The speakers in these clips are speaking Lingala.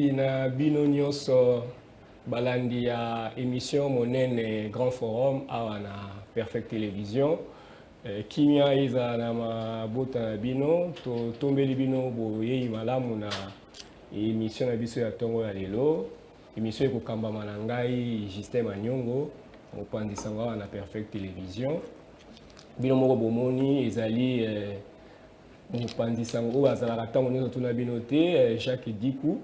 Merci na bino nyonso balandi ya émission monene Grand Forum awa na Perfect Télévision. Kimia iza na mabota na bino to tombeli bino boye malamu na émission na biso ya tongo ya lelo. Émission ekokambama na ngai Justin Manyongo mopandisa awa na Perfect Télévision. Bino moko bomoni ezali mopandisa ngo bazalaka ntango nyonso tuna bino te Jacques Dikou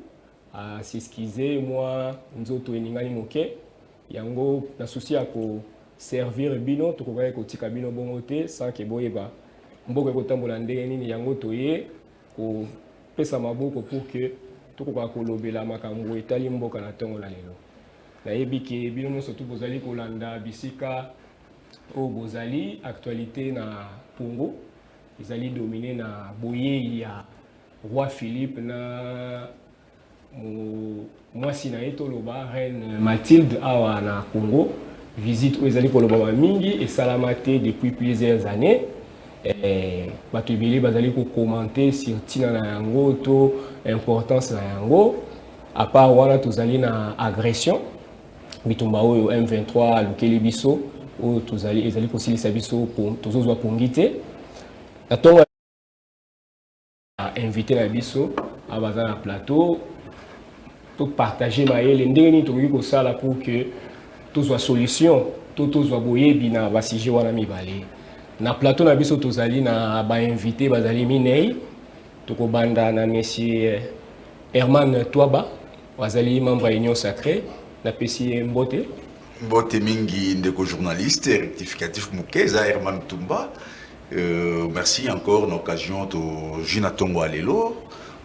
a s'excuser moi nzoto eningani moke yango na souci ya ko servir bino tokoka kotika bino bongo te sans que boyeba mboka ekotambola ndenge nini yango toye ko pesa maboko pour que tokoka kolobela makambo etali mboka na ntongo na lelo nayebi ke bino nyonso tu bozali kolanda bisika o bozali actualité na Congo ezali dominé na boyei ya roi Philippe na mwasi na etoloba reine Mathilde awa na Congo visite oyo ezali koloba mingi esalamate depuis plusieurs années bato ebele bazali kokommente sur ntina na yango to importance na yango à part wana tozali na agression bitumba oyo M23 alukeli biso oyo tozali ezali kosilisa biso tozozwa pongi te atonga invité na biso abaza na plateau to partager mayele ndenge nini tokoki kosala pour que tozwa solution to tozwa boyebi na basije wana mibale na plateau na biso tozali na ba invité bazali minei tokobanda na monsieur Herman Twaba bazali membre ya Union Sacrée na pesi mbote mingi ndeko journaliste rectificatif Mukeza Herman Tumba. Merci encore l'occasion de Gina Tongo Alelo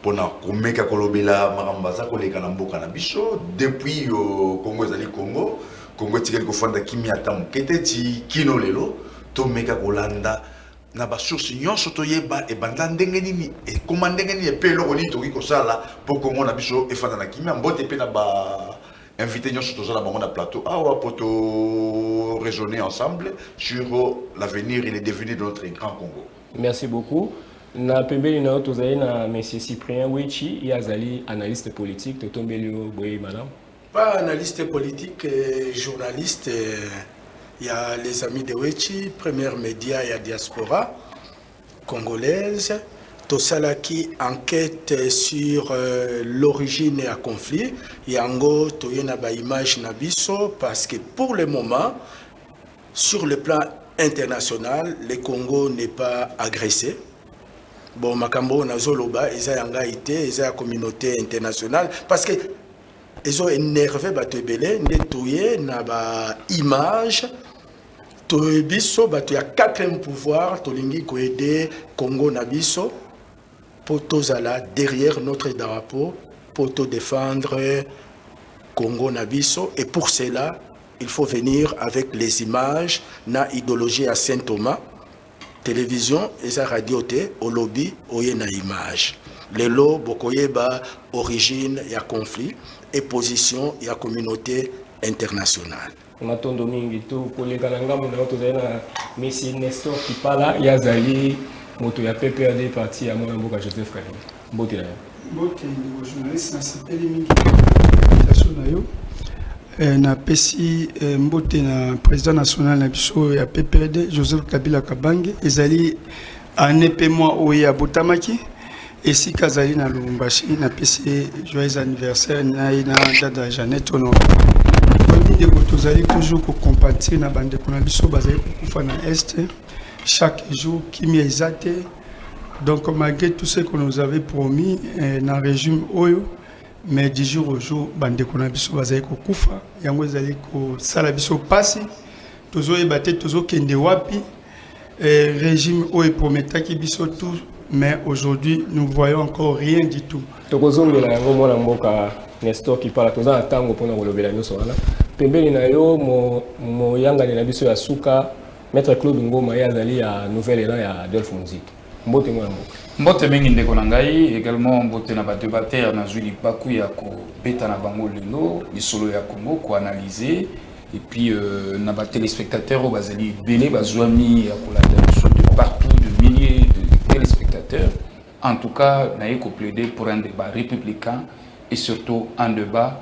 pour na komeka kolobela marambaza koleka na mboka na biso depuis Congo ezali Congo tikeli kofanda kimia tamu keteti kino lelo to meka kolanda na ba source nyonso to yeba e banda ndenge nini e koma ndenge nini e pelo koni to ko sala pour Congo na biso e fanda na kimia mbote pe na ba invité nous sur le plateau pour te raisonner ensemble sur l'avenir et les devenir de notre grand Congo. Merci beaucoup. Na pembeli na tozali na monsieur Cyprien Wechi, yazali analyste politique to tombeli boye madame. Pas analyste politique, journaliste, il y a les amis de Wechi, premier média, il y a diaspora congolaise. Tosalaki enquête sur l'origine et un conflit. Yango toyena ba image nabiso parce que pour le moment, sur le plan international, le Congo n'est pas agressé. Bon, makambo nazoloba, eza yanga ité, eza la communauté internationale parce que ils ont énervé batebele, netoye na ba image. Toyebiso batu ya quatrième pouvoir, tolingi ko aider Congo nabiso. Pour tozala derrière notre drapeau, pour te défendre Congo Nabiso. Et pour cela, il faut venir avec les images, na idéologie à Saint-Thomas, télévision et sa radio té, au lobby, oye na image. Les lots, bokoye ba origine, y a conflit, et position, y a communauté internationale. Matondo mingi to kolega na ngambo na tozali na Messi Nestor Kipala yazali moto ya PPRD parti ya mwana mboka Joseph Kabila. Mbote na yo. Mbote ndiko journaliste na sepeli mingi invitation na yo. Na pesi mbote na président national na biso ya PPRD Joseph Kabila Kabange ezali anepe moi oye abotamaki esika zali na Lubumbashi na pesi joyeux anniversaire na dada Jeannette Ono. Ndeko tozali toujours ko compatir na bande na biso bazali kufa na est. Chaque jour, Kimi Ezate. Donc, malgré tout ce que nous avait promis dans le régime Oyo, mais du jour au jour, bande konabiso bazali ko kufa, yango ezali ko sala biso pasi, tozo ebate tozo kende wapi, régime Oyo prometaki biso tout, mais aujourd'hui, nous voyons encore rien du tout. Tokozongela yango mwana mboka Nestor Kipala toza na tango pona kolobela nyonso wana. Pembeli na yo mo yangani na biso ya suka Maître Claude Ngoma yazali à nouvelle élan ya Adolphe Musique. Mbote mwana mboka. Mbote mingi ndeko na ngai également mbote na ba débatteur na zuli baku ya ko beta na bango lelo lisolo ya Congo ko analyser et puis na ba téléspectateurs au bazali belé bazwami ya kolanda de partout de milliers de téléspectateurs. En tout cas, na yeko plaider pour un débat républicain et surtout un débat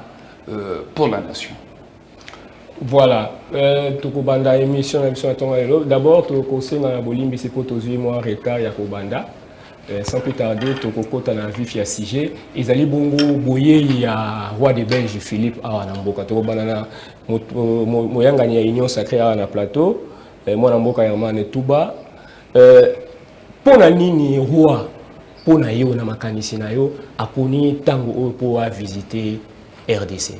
pour la nation. Voilà, tukubanda émission na biso tonga lelo. D'abord tokosenga na bolimbi c'est pour tozui moi retard ya kobanda. Sans plus tarder tokokota na vif ya sujet. Ezali bongo boye ya roi de Belge Philippe awa na mboka. Tokobanda na moyangani ya Union Sacrée awa na plateau. Mwana mboka ya Mane Touba. Pona nini roi pona yo na makanisi na yo aponi tango oyo po a visiter RDC.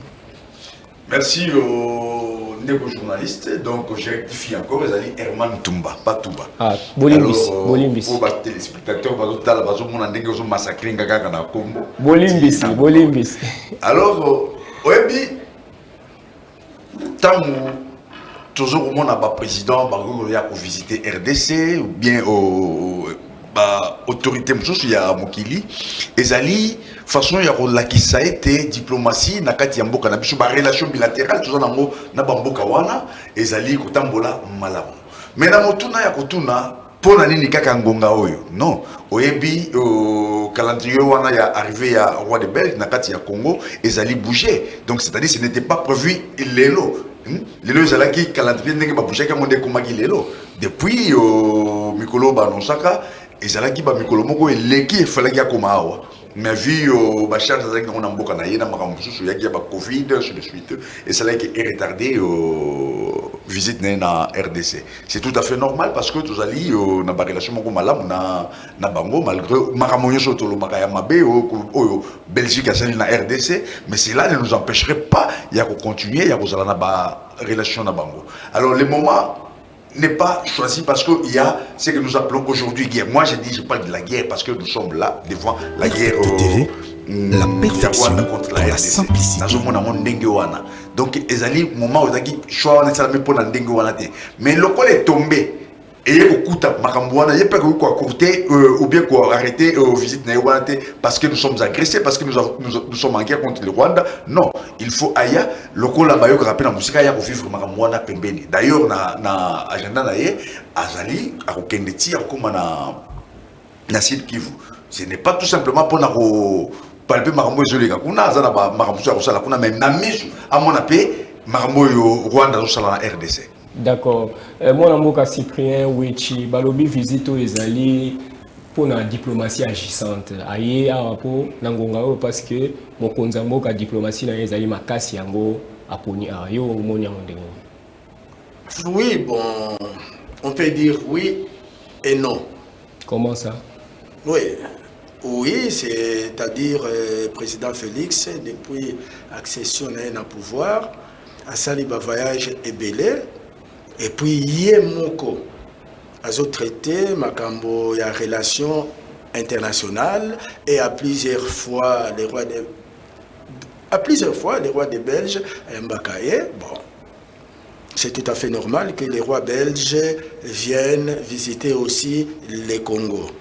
Merci aux journalistes. Donc, je rectifie encore, ils allaient Herman Tumba, pas Touba. Ah, Bolimbis. Bolimbis. Pour les téléspectateurs, ils ont massacré un Congo. Bolimbis, Bolimbis. Alors, oui, tant toujours au monde, le président il a visité RDC, ou bien autorité, il y a Mokili, ils allaient façon ya kolakisa ete diplomatie na kati ya mboka na biso ba relation bilatérale toza nango na bamboka wana ezali kotambola malamu mais na motuna ya kotuna pona nini kaka ngonga oyo non oyebi calendrier wana ya arrivé ya roi de Belge na kati ya Congo ezali bouger donc c'est-à-dire ce n'était pas prévu lelo lelo ezalaki calendrier ndenge ba bouger ka monde komaki lelo depuis mikolo ba nosaka ezalaki ba mikolo moko eleki efalaki akoma awa mais vu ma charge avec nous on mboka na yena makambo susu yaki ya ba covid sur de suite et ça là qui est retardé visite na RDC c'est tout à fait normal parce que tous ali na ba relation moko malamu na bango malgré makambo nyoso to lo makaya mabe o Belgique asali na RDC mais cela ne nous empêcherait pas ya ko continuer ya ko zala na ba relation na bango alors le moment n'est pas choisi parce qu'il y a ce que nous appelons aujourd'hui guerre. Moi, je dis, je parle de la guerre parce que nous sommes là devant la guerre la perfection contre la simplicité. Donc, les alliés, moment où ils ont choisi de mais le col est tombé. Et il y a beaucoup de Makambouana, il y a pas quoi courter ou bien quoi arrêter visite parce que nous sommes agressés, parce que nous sommes en guerre contre le Rwanda. Non, il faut ailleurs le col là-bas que rappelle la musique ailleurs pour vivre Makambouana pembeni. D'ailleurs na agenda là azali à Kendeti à comme na Sud Kivu. Ce n'est pas tout simplement pour na palper Makambo isolé. Kuna azana ba Makambo ya kosala kuna même na misu à mon appel Makambo yo Rwanda zo sala na RDC. D'accord. Mon amour Cyprien Wechi, balobi visite ezali pour la diplomatie agissante. Aye apo nangonga parce que mon konzambo ka diplomatie na ezali makasi yango aponi ayo moni ndenge. Oui, bon, on peut dire oui et non. Comment ça? Oui, c'est-à-dire président Félix depuis accession à pouvoir, a sali ba voyage ébélé. Et puis, Yemoko a traité Makambo y a relations internationales et à plusieurs fois les rois des Belges Mbakaye. Bon, c'est tout à fait normal que les rois belges viennent visiter aussi les Congo.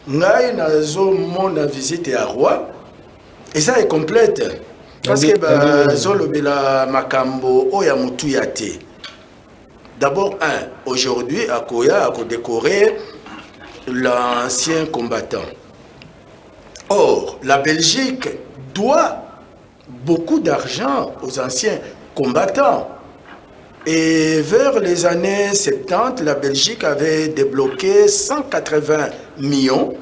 Ngai nazo mon visite à roi et ça est complète parce que zolobela Makambo oya mutu yate. D'abord, aujourd'hui, Akoya a décoré l'ancien combattant. Or, la Belgique doit beaucoup d'argent aux anciens combattants. Et vers les années 70, la Belgique avait débloqué 180 millions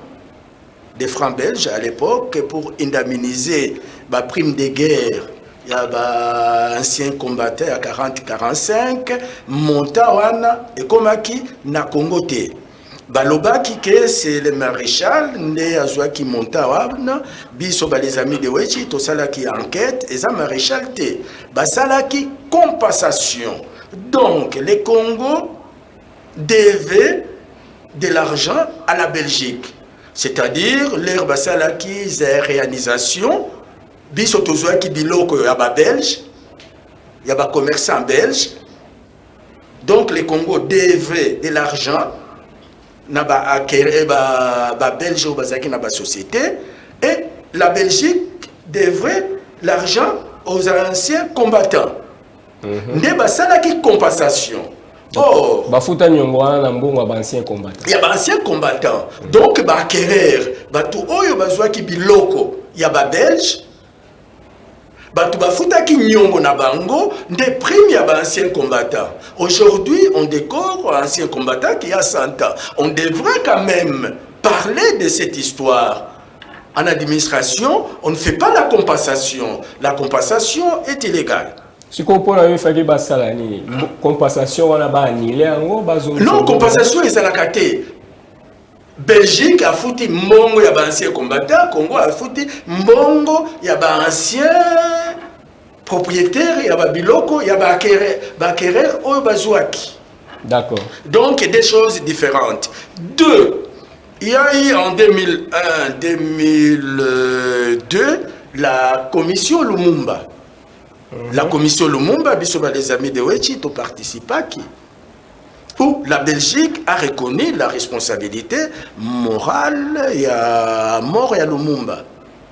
de francs belges à l'époque pour indemniser la prime de guerre. Il y a ancien combattant à 40-45, Montawana et Komaki na Congote. Balobaki que c'est le maréchal, né Azouaki Montawana, biso les amis de Wechi, to salaki enquête, et ça maréchal te. Basalaki compensation. Donc, les Congo devaient de l'argent à la Belgique. C'est-à-dire, leur basalaki, réalisation. Biso tozwa ki biloko ya ba belge, ya ba commerçants belges. Donc les Congo devaient de l'argent na ba acquérir ba belge ou bazaki na ba société et la Belgique devrait l'argent aux anciens combattants. Ne ba salaki compensation. Or, bafuta nyongwa na mbongo ba anciens combattants. Ya ba anciens combattants. Donc ba acquérir ba tout oyo bazwa ki biloko ya ba belge Batu bafuta ki nyongo na bango des primes à anciens combattants. Aujourd'hui, on décore ancien combattant qui a 100 ans. On devrait quand même parler de cette histoire. En administration, on ne fait pas la compensation. La compensation est illégale. Si on comprend une fois que basalani compensation on a ba annulé en non, compensation est à la carte. Belgique a foutu mbongo ya ba ancien combattant, Congo a foutu mbongo ya ba ancien propriétaire, ya ba biloko, ya ba acquéreur ou ba zouaki. D'accord. Donc des choses différentes. Deux, il y a eu en 2001, 2002 la commission Lumumba. La commission Lumumba, les amis de Wechi, ont participé où la Belgique a reconnu la responsabilité morale et à mort et à Lumumba.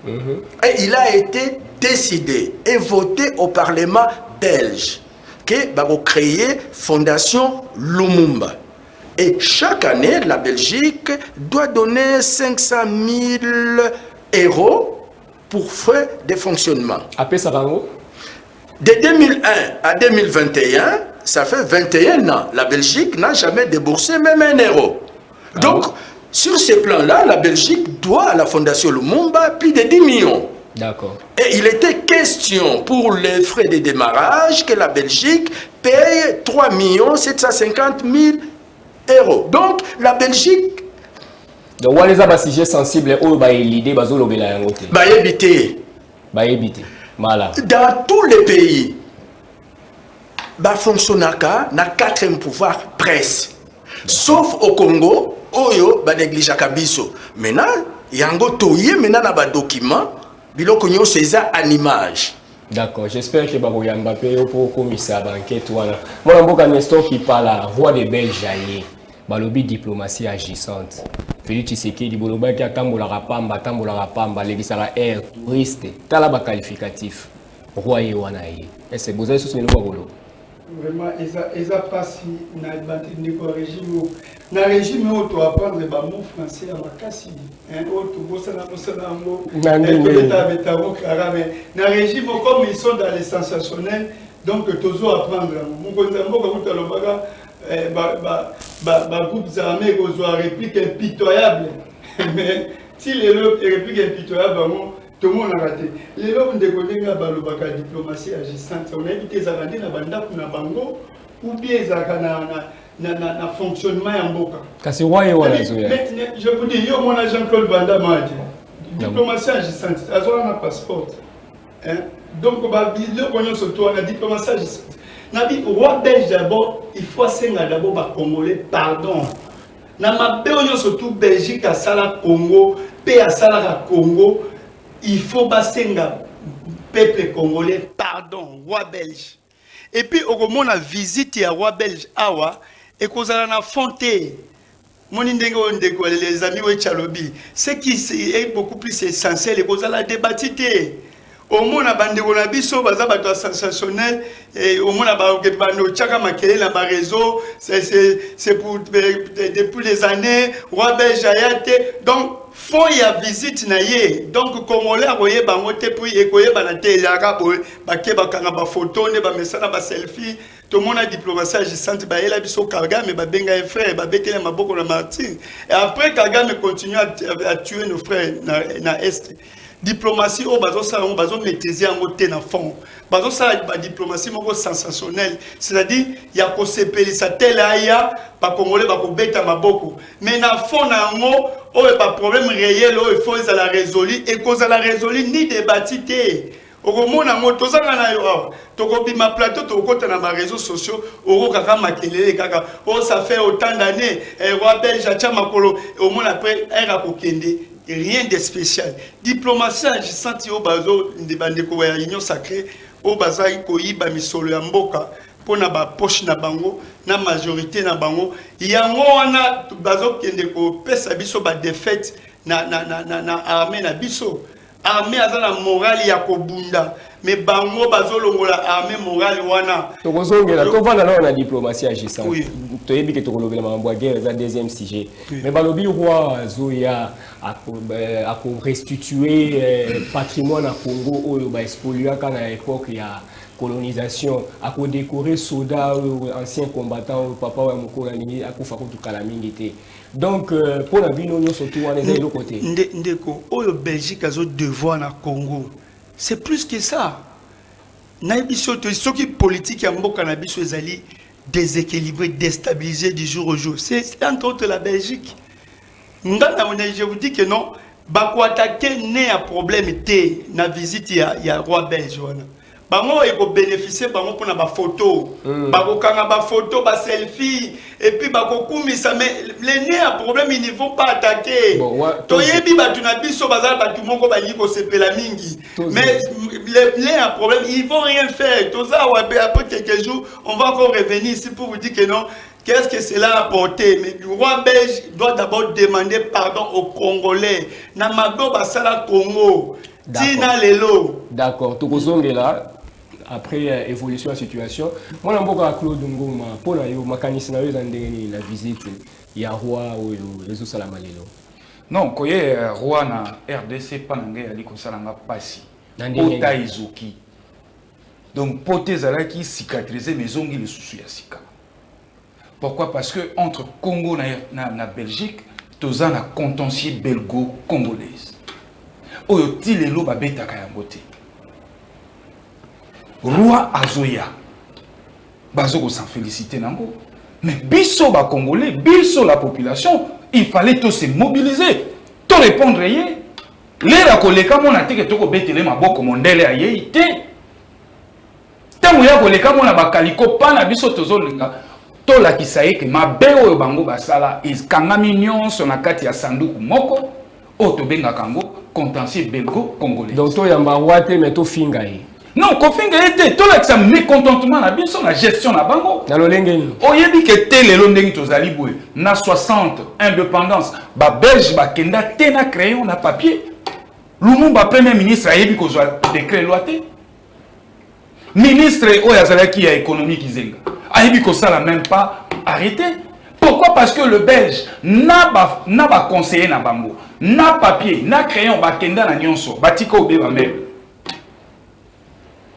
Et il a été décidé et voté au Parlement belge que va créer Fondation Lumumba. Et chaque année, la Belgique doit donner 500 000 € pour frais de fonctionnement. Après ça va où? De 2001 à 2021, ça fait 21 ans. La Belgique n'a jamais déboursé même 1 euro. Donc, sur ce plan-là, la Belgique doit à la Fondation Lumumba plus de 10 millions. D'accord. Et il était question pour les frais de démarrage que la Belgique paye 3 750 000 €. Donc, la Belgique... Donc, on les a sujets sensibles où l'idée de l'obéla yangote. éviter. Dans tous les pays, fonctionnaka na 4e pouvoir presse. Sauf au Congo, oyo ba néglige kabiso. Maintenant, yango toye maintenant na ba document, biloko nyo seza en image. D'accord, j'espère que Baboya Mbappé pour commissaire d'enquête wana. Moi mboka Nestor qui parle roi des Belges aye. Balobi diplomatie agissante. Félix Tshisekedi boloba ki atambola rapamba legisala air touriste tala ba qualificatif roi ye wana ye. Et c'est besoin sous niveau bolo. Vraiment eza passe na bandi ko régime na régime où tu apprendre ba mot français à makasi hein auto bosana ngo na régime comme ils sont dans les sensationnels donc toujours apprendre groupes armés aux répliques impitoyables mais si les répliques impitoyables tout le monde a raté. Les hommes de Godenga balobaka diplomatie agissante. On a dit que ça va dire na banda kuna bango ou bien ça na fonctionnement en boka. Kasi waye wana zoya. Je vous dis yo mon Jean-Claude Banda m'a dit diplomatie agissante. Azola na passeport. Hein? Donc ba le konyo surtout na diplomatie agissante. Na bi roi belge d'abord, il faut senga d'abord ba congolais pardon. Na mabe onyo surtout Belgique à sala Congo, pe à sala Congo. Il faut basenga peuple congolais pardon roi belge et puis au moment la visite ya roi belge awa et kozala na fonté moni ndenge ndeko les amis we chalobi ce qui est beaucoup plus essentiel et kozala débatité au monde na bandeko na biso baza bato sensationnel et au monde ba bando chaka makele na ba réseau c'est pour depuis les années roi belge ayate donc faut y a visite na ye donc congolais roye bango te puis ekoye banate ya rabo bake bakanga ba photo ne ba mesana ba selfie tout le monde a diplomatie agissante ba ela biso Kagame ba benga frère ba betele maboko na Martin et après Kagame continue à tuer nos frères na est diplomatie au bazo ça on bazo maîtriser en côté na fond bazo ça ba diplomatie moko sensationnelle c'est-à-dire il y a ko sepelisa tel aya ba congolais ba ko beta maboko mais na fond na ngo o pas problème réel o il faut ça la résoudre et cause la résoudre ni débatité au mona moto zanga na yo to bima plateau to kota na ba réseaux sociaux o kaka makelele kaka o ça fait autant d'années et roi belge acha makolo au mona après era ko kende rien de spécial. Diplomatie agissante au bazo de bandeko ya union sacrée au bazai ko yiba misolo ya mboka pona ba poche na bango na majorité na bango yango wana bazo kende ko pesa biso ba défaite na armée na biso armée aza na morale ya kobunda mais bango bazolongola armée morale wana tokozongela tovanda na la diplomatie agissante toyebi ke tokolobela mambo ya guerre eza deuxième sujet mais balobi roi azoya ako restituer patrimoine à Congo oyo ba spoliaka na époque ya colonisation ako décorer soldats anciens combattants papa wa mokolo ningi akufa kutukala mingi te donc pour la bino nyonso to wana eza le côté ndeko oyo Belgique azo devoir na Congo c'est plus que ça na biso to soki politique ya mboka na biso ezali déséquilibré déstabilisé du jour au jour c'est entre autres la Belgique je vous dis que non bako attaquer né à problème té na visite ya roi belge wana bango eko bénéficier bango pour na ba photo bako kanga ba photo ba selfie et puis bako kumisa mais les nés à problème ils ne vont pas attaquer to yebi batu na biso bazala batu moko ba yiko sepela mingi mais les nés à problème ils vont rien faire tout ça après quelques jours on va encore revenir ici pour vous dire que non. Qu'est-ce que cela a apporté? Mais le roi belge doit d'abord demander pardon aux Congolais. Namado basala Congo. Tina lelo. D'accord. Tokozongela après évolution de la situation. Moi namboka Claude Ngoma pour na yo makanisi na yo zandeni la visite ya roi oyo lezo salama lelo. Non, koye roi na RDC pananga ali kosalanga pasi. Ota izuki. Donc pote zalaki cicatriser maisongi le susu ya sika. Pourquoi? Parce que entre Congo et la Belgique, tous un contentieux belgo-congolaise. Oyoti lelo babeta kayambote. Roi Azoya. Bazoko s'en féliciter nango. Mais biso ba congolais, biso la population, il fallait tous se mobiliser, tout répondre yé. Lera koleka mona teke toko betele maboko mondele aye te. Tango ya koleka mona bakaliko pana biso tozolinga. La qui sait que ma belle bango basala is kangami nyonso na kati ya sanduku moko oto benga kango contentieux belgo congolais. Donc to yamba wate mais to finga yi. Non, ko finga était to la que mécontentement na biso na gestion na bango. Na lolengeni. Oyebi ke tele lo ndengi tozali boye na 60 indépendance ba belge ba kenda te na crayon na papier. Lumumba premier ministre ayebi ko zwa décret loi te. Ministre oyazalaki ya économie kizenga. Aïbi Kossala même pas arrêté. Pourquoi? Parce que le Belge n'a pas conseillé na bango, n'a papier, n'a crayon, ba kenda na nyonso, batiko obeba même.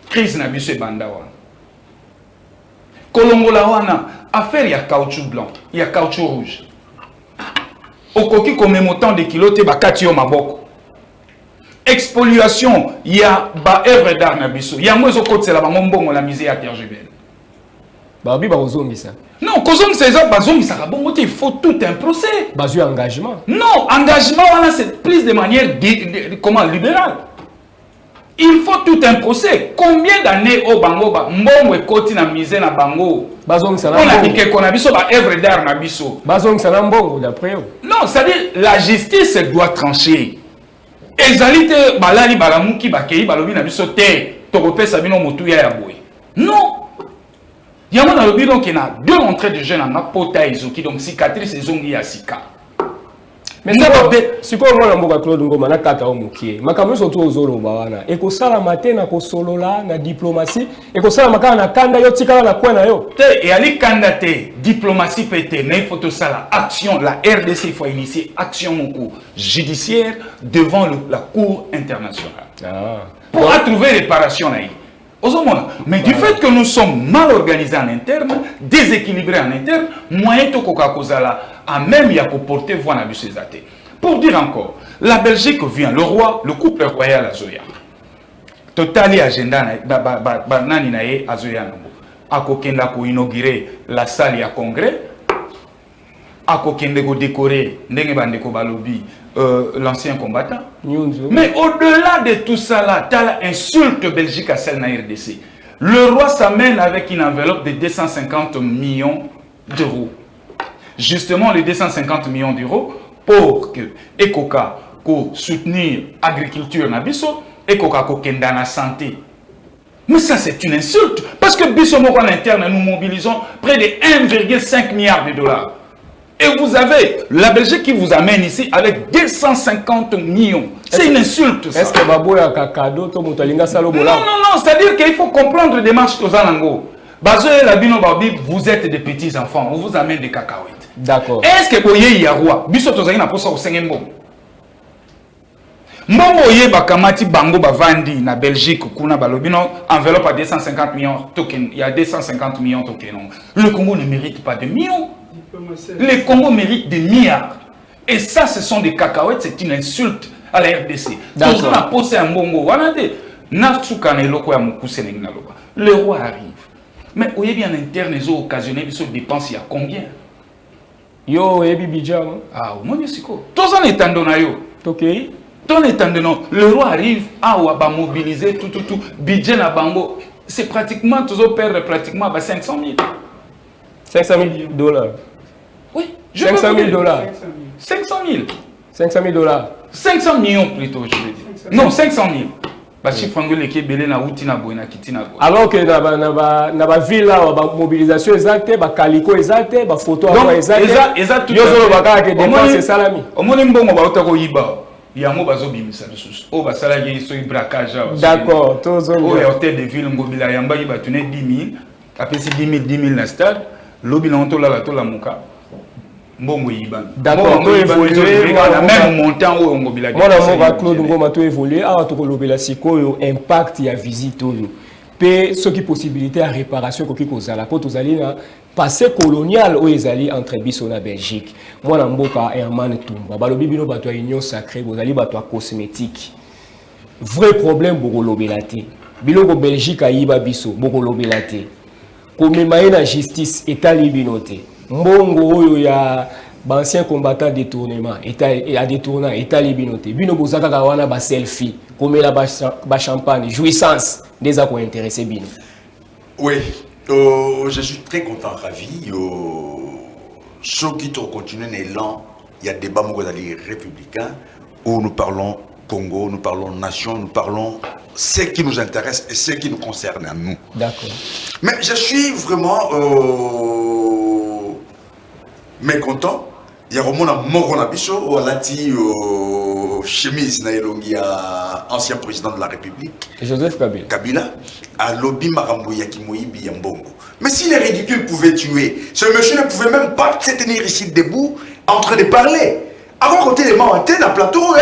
Crise na biso banda wana. Kolongola wana affaire ya caoutchouc blanc, ya caoutchouc rouge. Okoki comme autant de kilos te bakati yo maboko. Expoliation ya ba œuvre d'art na biso. Ya mwezo kotsela bango mbongo la misère à terre jubel. Babi bazongisa. Non, kozong c'est ça bazongisa bongo il faut tout un procès. Bazu engagement. Non, engagement voilà c'est plus de manière comment libérale. Il faut tout un procès. Combien d'années au bango ba mbongo ekoti na misère na bango? Bazongisa na. On a dit que qu'on a biso ba œuvre d'art na biso. Bazongisa na mbongo d'après eux. Non, c'est-à-dire la justice doit trancher. Ezalite balali balamuki bakei balobi na biso te tokopesa bino motu ya boye. Non. Il y a un lobby donc il y a deux entrées de jeunes en apota izoki donc cicatrice et zongi ya sika. Mais si quoi moi na Claude Ngoma na kata o mukie. Makambo surtout ozolo bawana. Eko sala matena ko solola na diplomatie, eko sala makana na kanda yo tikala na kwena yo. Te et ali kanda te diplomatie pété mais il faut tout ça la action la RDC il faut initier action mon cours judiciaire devant la cour internationale. Pour trouver réparation là. Mais du fait que nous sommes mal organisés en interne, déséquilibrés en interne, moyen to Coca-Cola a même y a porter voix na bisezate. Pour dire encore, la Belgique vient, le roi, le couple royal à Zoya. Totali agenda na nani na ye à Zoya nango. Akokenda ko inaugurer la salle ya congrès. Akokende ko décorer ndenge bandeko balobi l'ancien combattant. Mais au-delà de tout ça là, tu as l'insulte Belgique à celle de la RDC. Le roi s'amène avec une enveloppe de 250 millions d'euros. Justement, les 250 millions d'euros pour que Ekoka pour soutenir l'agriculture Nabiso, Ekoka pour kenda na santé. Mais ça c'est une insulte parce que Bisso Moko à l'interne nous mobilisons près de 1,5 milliard de dollars. Et vous avez la Belgique qui vous amène ici avec 250 millions. C'est une insulte, ça. Est-ce que Babo a un cadeau to mutalinga salo bola? Non, c'est-à-dire qu'il faut comprendre les démarches aux Alango. Vous êtes des petits enfants, on vous amène des cacahuètes. D'accord. Est-ce que vous avez un roi? Biso tozali na posa au Sengembo. Mbongo ye bakamati bango bavandi na Belgique kuna balobino enveloppe à 250 millions token, il y a 250 millions tokens. Le Congo ne mérite pas de millions. Le Congo mérite des milliards. Et ça, ce sont des cacahuètes, c'est une insulte à la RDC. D'accord. Le roi arrive. Mais vous voyez bien en interne, ils ont occasionné des dépenses, il y a combien? Yo, ebi bijam. Ah, au moins, c'est quoi? Tous en étendant na yo. Ok. Ton étendant, le roi arrive à mobiliser tout, budget na bango. C'est pratiquement, toujours perdre pratiquement 500 000. 500 000 $. Oui, 500 000 $. 500 000. 500 000 $. 500 millions plutôt, je veux dire. Non, 500 000. Parce que Frangole qui est belé na outi na boy na kiti na boy. Alors que na ba ville là, ba mobilisation exacte, ba calicot exacte, ba photo exacte. Exact. Yo solo baka ke dépense salami. Au moins mbongo ba otako yiba. Yango bazo bimisa lisusu. O ba sala ye so braquage. D'accord, tozo. O hôtel de ville ngobila yamba yiba tune 10 000. Apesi 10 000 na stade. Lobi na onto la to la muka. D'accord, to évoluer même montant au ngobila. Moi na mo Claude Ngoma to évoluer a to kolobela sikoyo impact ya visite oyo. Pe ce qui possibilité à réparation ko kozala po tozali na passé colonial o ezali entre biso na Belgique. Moi na mboka Herman Tumba balobi bino bato ya union sacrée bozali bato ya cosmétique. Vrai problème bokolobela te. Biloko Belgique ayiba biso bokolobela te. Komema na justice etali bino te. Mbongo oyo ya ancien combattant détournement à détournant etali bino te. Bino bozaka ka wana ba selfie, komela ba champagne, jouissance des a ko intéressé bino. Oui, je suis très content, ravi. Ceux qui continuent l'élan, il y a des débats républicains où nous parlons Congo, nous parlons nation, nous parlons ce qui nous intéresse et ce qui nous concerne à nous. D'accord. Mais je suis vraiment mécontent. Il y a Romona Moronabiso, ou Alati chemise naïlongi ancien président de la République. Joseph Kabila. Kabila à Lobi Marambouya Kimoïbi Yambongo. Mais si les ridicules pouvaient tuer, ce monsieur ne pouvait même pas se tenir ici debout en train de parler. Avant côté les mains dans le plateau,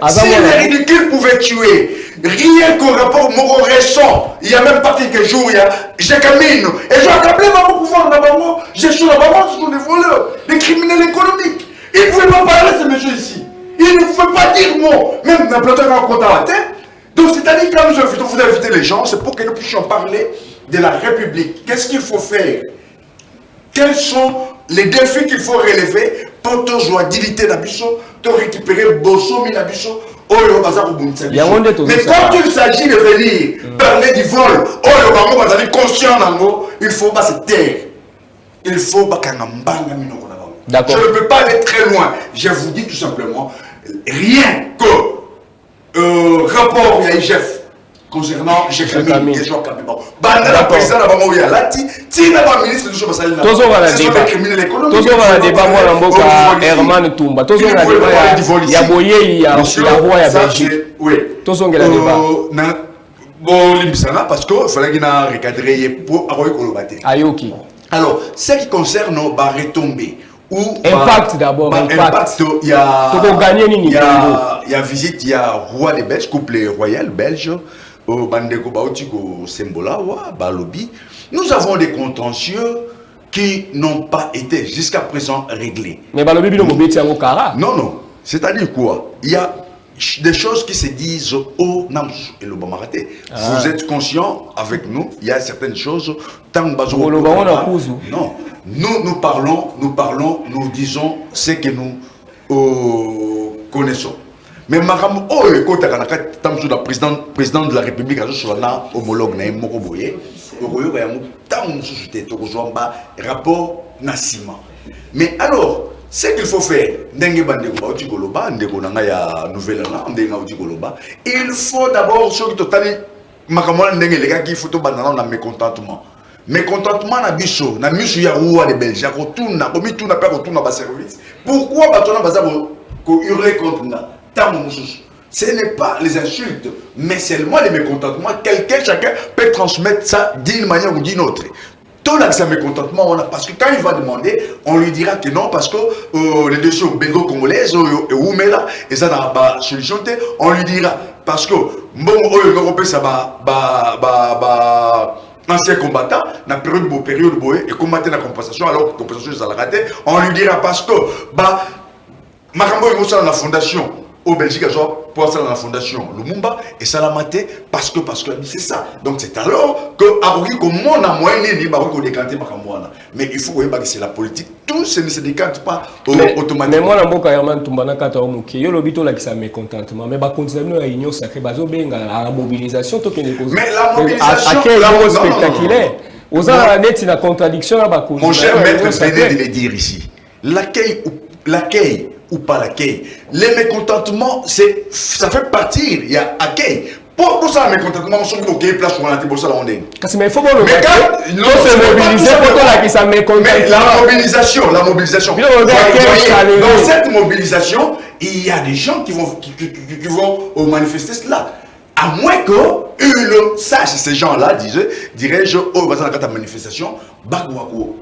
si les ridicules pouvaient tuer, rien qu'au rapport Moro récent, il y a même pas quelques jours, il y a Jacamine, et je accabler mon pouvoir d'abord, j'ai sur la balance, ce sont des voleurs, des criminels économiques. Il ne pouvait pas parler ce monsieur ici. Il ne pouvait pas dire mot, même dans le plateau en compte à la tête. Donc c'est-à-dire quand vous invitez les gens, c'est pour que nous puissions parler de la République. Qu'est-ce qu'il faut faire? Quels sont les défis qu'il faut relever pour te jouer d'ilité d'Abisso, te récupérer Bosso, Minabisso, mais quand il s'agit de venir parler du vol, conscient, il faut pas se taire. Il faut pas qu'on je ne peux pas aller très loin. Je vous dis tout simplement, rien que rapport à IGF concernant Jacamine et Jean Kabila. Le président de la Bangoya Lati, si la ministre de Chobasali n'a pas criminel économique. Tous on va débat moi la mboka Herman Tumba. Tous on va débat ya boye ya roi ya Belgique. Oui. Tous on va débat. Bon limbisana parce que fallait qu'il a recadré pour avoir kolobate. Ayoki. Alors, ce qui concerne nos retombées ou impact d'abord, impact. Il y a visite, il y a roi des Belges, couple royal belge, au Bandeko Baotiko Sembola, Balobi. Nous avons des contentieux qui n'ont pas été jusqu'à présent réglés. Mais Balobi bino mobeti en Okara. Non. C'est-à-dire quoi? Il y a des choses qui se disent au Namsu et le Bamaraté. Vous êtes conscients avec nous, il y a certaines choses. Non, nous parlons, nous disons ce que nous connaissons. Mais Maram, le président de la République, homologue, rapport Nassima. Mais alors, ce qu'il faut faire, il faut d'abord, ceux qui mécontentement. mécontentement na biso na misu ya roi de Belgique retourna komi tout na pas retourna ba service pourquoi batona baza ko hurler contre na tamu mususu. Ce n'est pas les insultes, mais seulement les mécontentements. Chacun peut transmettre ça d'une manière ou d'une autre. Tout l'accès à mécontentement, parce que quand il va demander, on lui dira que non, parce que les dossiers bengo congolaises, ou là, et ça n'a pas solution, on lui dira, parce que, bon, Européen, ça va, ancien combattant, na période et combattre la compensation, alors que la compensation, ça l'a raté, on lui dira, parce que, Makambo, il va la fondation. Au Belgique, pour ça dans la fondation Lumumba et ça l'a maté parce que c'est ça. Donc c'est alors que Aboui comme on a moyen de décanter Makamwana. Mais il faut que c'est la politique. Tout ne se décante pas automatiquement. Mais moi, je suis un peu de temps. Je suis un peu de mécontentement. Mais je continue à l'union sacrée. Je suis la mobilisation. Mais la mobilisation est spectaculaire. Vous avez une contradiction. Mon cher maître venait de le dire ici. L'accueil ou pas l'accueil. Les mécontentements, ça fait partir. Il y a accueil. Pour ça, les mécontentements, on se dit ok, place pour l'antenne, pour ça, on est. Mais il faut le mobiliser pour ça mécontentement. Mais la mobilisation. Dans cette mobilisation, il y a des gens qui vont manifester cela. À moins que sache, ces gens-là, dirais-je, dans la manifestation, Bagouakou.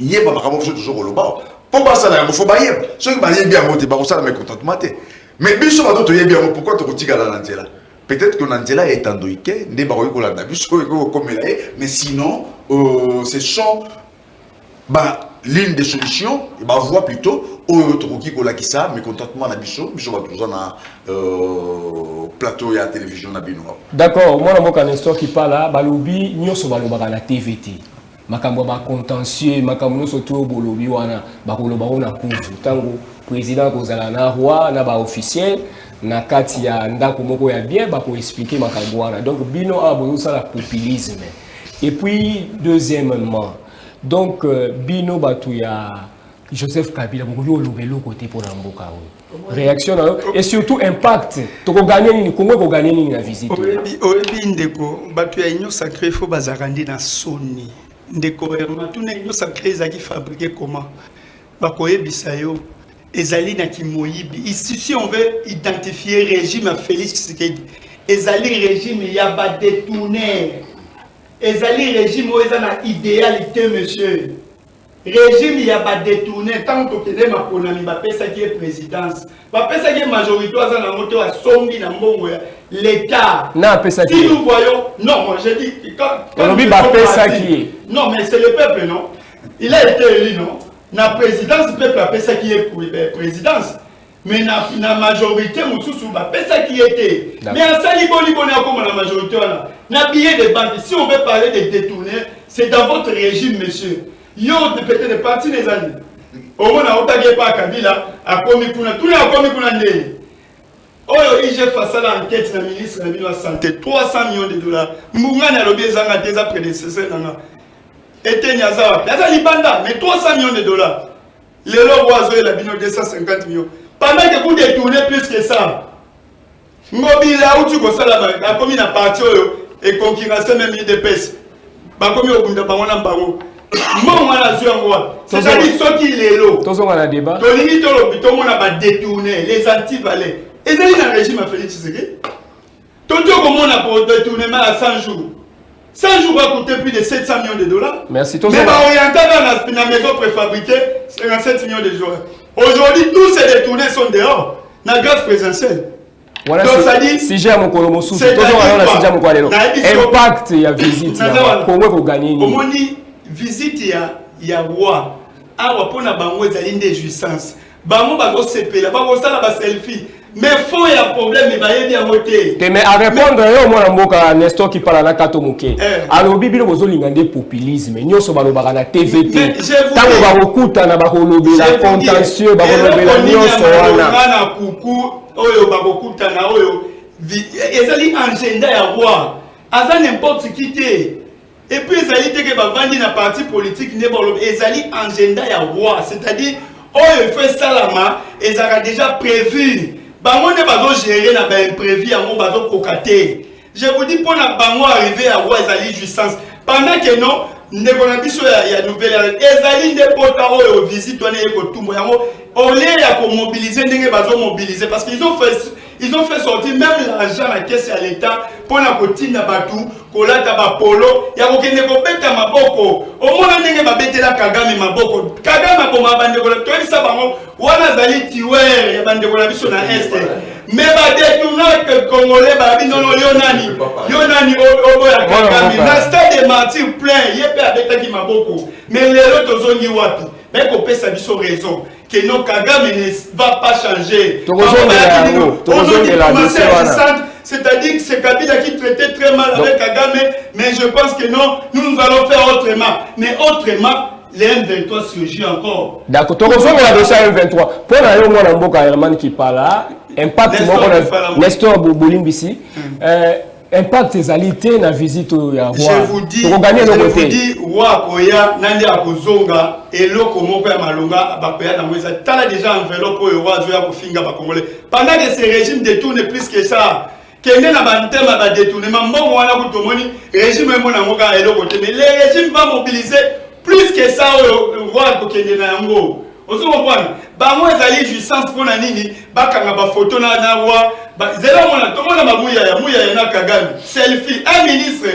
Il y a pas toujours le bas. Pourquoi ça n'a pas été ceux qui sont bien votés, ça n'a pas mécontentement. Mais bien sûr, pourquoi tu retiens la Nantela? Peut-être que Nantela est endoïque, mais sinon, ce sont l'une des solutions, voie plutôt, au mécontentement na biso, na plateau et à télévision na bino. D'accord, moi, je suis un histoire qui parle là, balobi, nous sommes la TVT. Makambo ba contentieux makambo surtout bolobi wana bakoloba ona kuvu tango président kozala na roi na ba officiel na kati ya ndako moko ya bien ba ko expliquer makambo wana donc bino abozo sala populisme et puis deuxièmement donc bino batu ya Joseph Kabila boko olobelo côté pour mboka réaction et surtout impact to ko gagner ni Congo ko gagner ni na visite oyebi ndeko batu ya union sacrée faut bazarandi na soni ndeko vraiment tout n'est pas sacré qui fabriqué comment bakoye bisayo ezali na kimoyibi ici si on veut identifier régime à Félix Tshisekedi ezali régime ya ba détourner ezali régime où ezana idéalité monsieur régime ya ba détourner tant que tene maponami ba pesa qui est présidence ba pesa qui est majorité azana moto a sombi na mbongo ya l'État. Si nous voyons, non, moi je dis non, mais c'est le peuple, non. Il a été élu, non. La présidence, le peuple a fait ça qui est présidence. Mais la majorité, c'est ça qui était. Mais à Saliboli, comme la majorité, la billet de banque, si on veut parler de détourner, c'est dans votre régime, monsieur. Yo, peut-être des partis des années. Au moins, on n'a pas Kabila, à Komikuna, tout le monde a Komikuna. Oh, j'ai fait l'enquête de la ministre de la Santé, 300 millions de dollars. Moungane a lobbyé Zanga, des prédécesseurs. Et Tenyazawa, mais 300 millions de dollars. Le lot oiseau, il a 250 millions. Pendant que vous détournez plus que ça, Mobila, où tu vois ça là-bas, la commune a parti et concurrence même de pèse. La commune au Bunda, on a barreau. C'est-à-dire ceux qui les lots. Tous on a un débat. Tout le monde a détourné, les anti-valets. Et c'est un régime à Félix Tshisekedi. Tout le monde a détourné à 100 jours. 100 jours va coûter plus de 700 millions de dollars. Merci. Mais orienté dans la maison préfabriquée, 57 millions de dollars. Aujourd'hui, tous ces détournés sont dehors. Dans la grâce présidentielle. Voilà, donc ça dit, si j'ai mon colomo sous, impact, il y a visite, il y a Congo pour gagner. Au moins, visite, il y a roi. Ah, pour la bango, il y a une déjouissance. Bango, bango, c'est payé. Bango, ça, la selfie. Mais faut il y a problème, il va y bien voter. Mais à répondre, moi, Nestor qui parle à la Katomoke. Alors, Bibi, vous avez des populisme. Nous sommes dans la TVT. Tant que vous avez beaucoup de la contentieux, vous avez agenda ya roi. Aza n'importe qui t'est. Et puis, ils allaient que bavandi na parti politique ne bolo. Ils allaient agenda ya roi, c'est-à-dire oh il fait salama, ils ont déjà prévu. Bango ne va gérer na imprévu à mon bazo kokaté. Je vous dis pour na bango arriver à roi ils allaient jouissance. pendant que non ndeko na biso ya nouvelle ezali nde pota oyo visite wana ekotumbo yango au lieu ya ko mobiliser ndenge bazo mobiliser parce qu'ils ont fait sortir même l'argent à caisse à l'état pour la kotina batu kolata ba polo ya kokende ko beta maboko omona ndenge ba betela Kagame maboko Kagame ko mabande ko to isa bango wana zali tiwer ya bande ko na biso na est mais ba détourner que congolais ba binono yonani obo ya Kagame na stade de martyr plein yepe abeta ki maboko mais lelo tozongi wapi mais ko pesa biso raison que non Kagame ne va pas changer. C'est-à-dire que c'est Kabila qui traitait très mal avec Kagame, mais je pense que non, nous allons faire autrement. Mais autrement, les M23 surgit encore. D'accord, tu reçois la dossier M23. Pour la moi, Namboka Herman qui parle là, impact, Nestor Boulimbisi. Impact des alités na visite ya roi. Je vous dis, Wakoya nandi akozonga eloko moko ya malonga bakoya na mweza tala déjà enveloppe oyo roi zoya kofinga ba congolais. Pendant que ces régimes détournent plus que ça, kende na bantema ba détournement mbongo wana kutomoni régime mona ngoka eloko te mais les régimes va mobiliser plus que ça roi ko kende na yango. Ozo comprendre bango ezali jouissance pona nini bakanga ba photo na roi zela mona to mona mabuya ya na Kagame selfie un ministre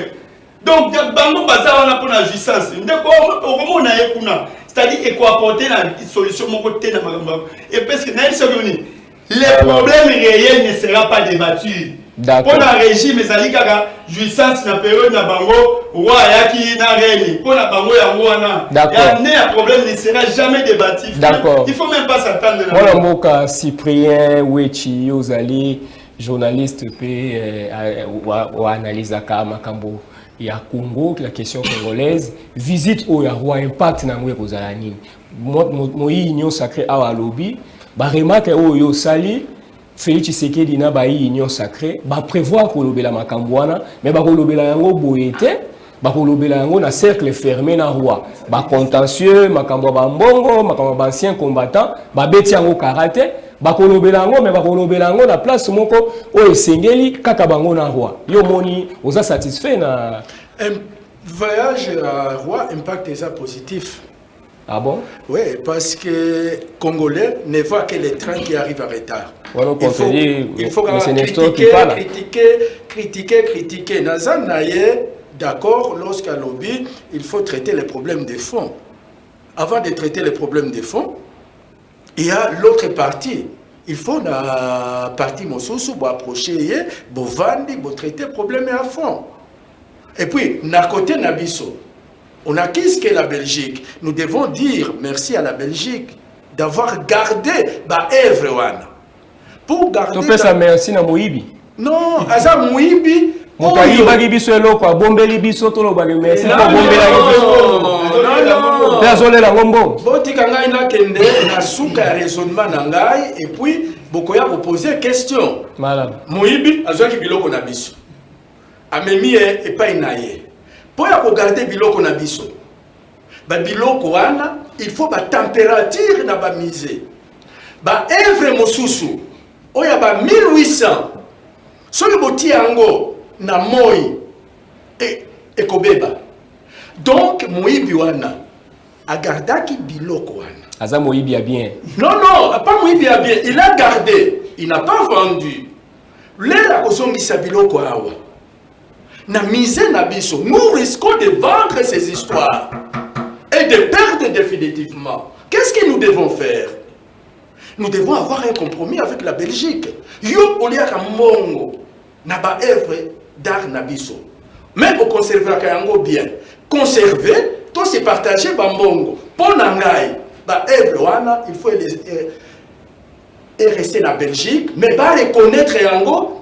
donc bango baza wana pona jouissance ndeko okomona ekuna c'est-à-dire eko apporter la solution moko te na makambo et parce que na isogoni les problèmes réels ne sera pas débattus. Pour la régime ezali kaka jouissance na période na bango roi yaki na reine pour la bango ya wana ya problème ne sera jamais débattu. Il faut même pas s'attendre. Voilà Moka Cyprien Wechi Ozali journaliste pe ou analyse ka makambo ya Congo la question congolaise visite au ya roi impact na ngwe kozala nini mo union sacrée awa lobby ba remarque oyo sali Félix Tshisekedi na ba union sacrée ba prévoir ko lobela makambo wana mais ba ko lobela yango boyete ba ko lobela yango na cercle fermé na roi ba contentieux makambo ba mbongo makambo ba ancien combattant ba beti yango karaté ba ko lobela yango mais ba ko lobela yango na place moko o esengeli kaka bango na roi yo moni oza satisfait na voyage à roi impact est positif. Ah bon? Oui, parce que Congolais ne voient que les trains qui arrivent en retard. Voilà, il faut critiquer. Nazan Naye, d'accord, lorsqu'à lobby, il faut traiter les problèmes des fonds. Avant de traiter les problèmes des fonds, il y a l'autre partie. Il faut la partie Mosusu pour approcher, pour vendre, pour traiter les problèmes à fond. Et puis, d'un côté, Nabiso. On accuse que la Belgique. Nous devons dire merci à la Belgique d'avoir gardé Œuvre Wana. Pour garder. Tu fais ça merci na Moïbi. Non, Aza Moïbi. Mokayi bagi biso eloko bombeli biso to lo bagi merci pour bombela biso. Désolé la ngombo. Boti kanga ina kende na suka ya raisonnement na ngai et puis bokoya poser question. Madame. Moïbi azwaki biloko na biso. Amemi e pa inaye. Pour regarder biloko na biso ba biloko wana il faut ba température na ba mise ba œuvre mosusu oya ba 1800 solo boti yango na moi e kobeba donc moyibi wana agardaki biloko wana aza moyibi a bien non pas moyibi a bien il a gardé il n'a pas vendu lera kozongisa biloko awa. Na misé na biso, nous risquons de vendre ces histoires et de perdre définitivement. Qu'est-ce que nous devons faire? Nous devons avoir un compromis avec la Belgique. Yo oliaka mongo na ba œuvre d'art na biso. Mais au conserver kayango bien. Conserver, tout se partager ba mongo. Pour nangai, ba œuvre wana, il faut rester na Belgique, mais ba reconnaître yango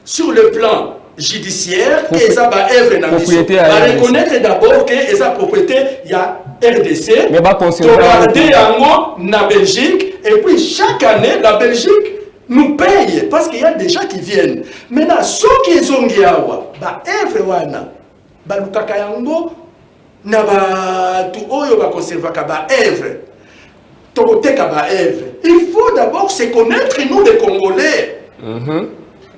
sur le plan judiciaire que ça va œuvre na propriété à reconnaître d'abord que esa propriété il y a RDC mais ba conserver yango na Belgique et puis chaque année la Belgique nous paye parce qu'il y a des gens qui viennent maintenant ceux qui sont ngiawa ba œuvre wana ba lukaka yango na ba tu oyo ba conserver ka ba œuvre tokoteka ba œuvre il faut d'abord se connaître nous les Congolais.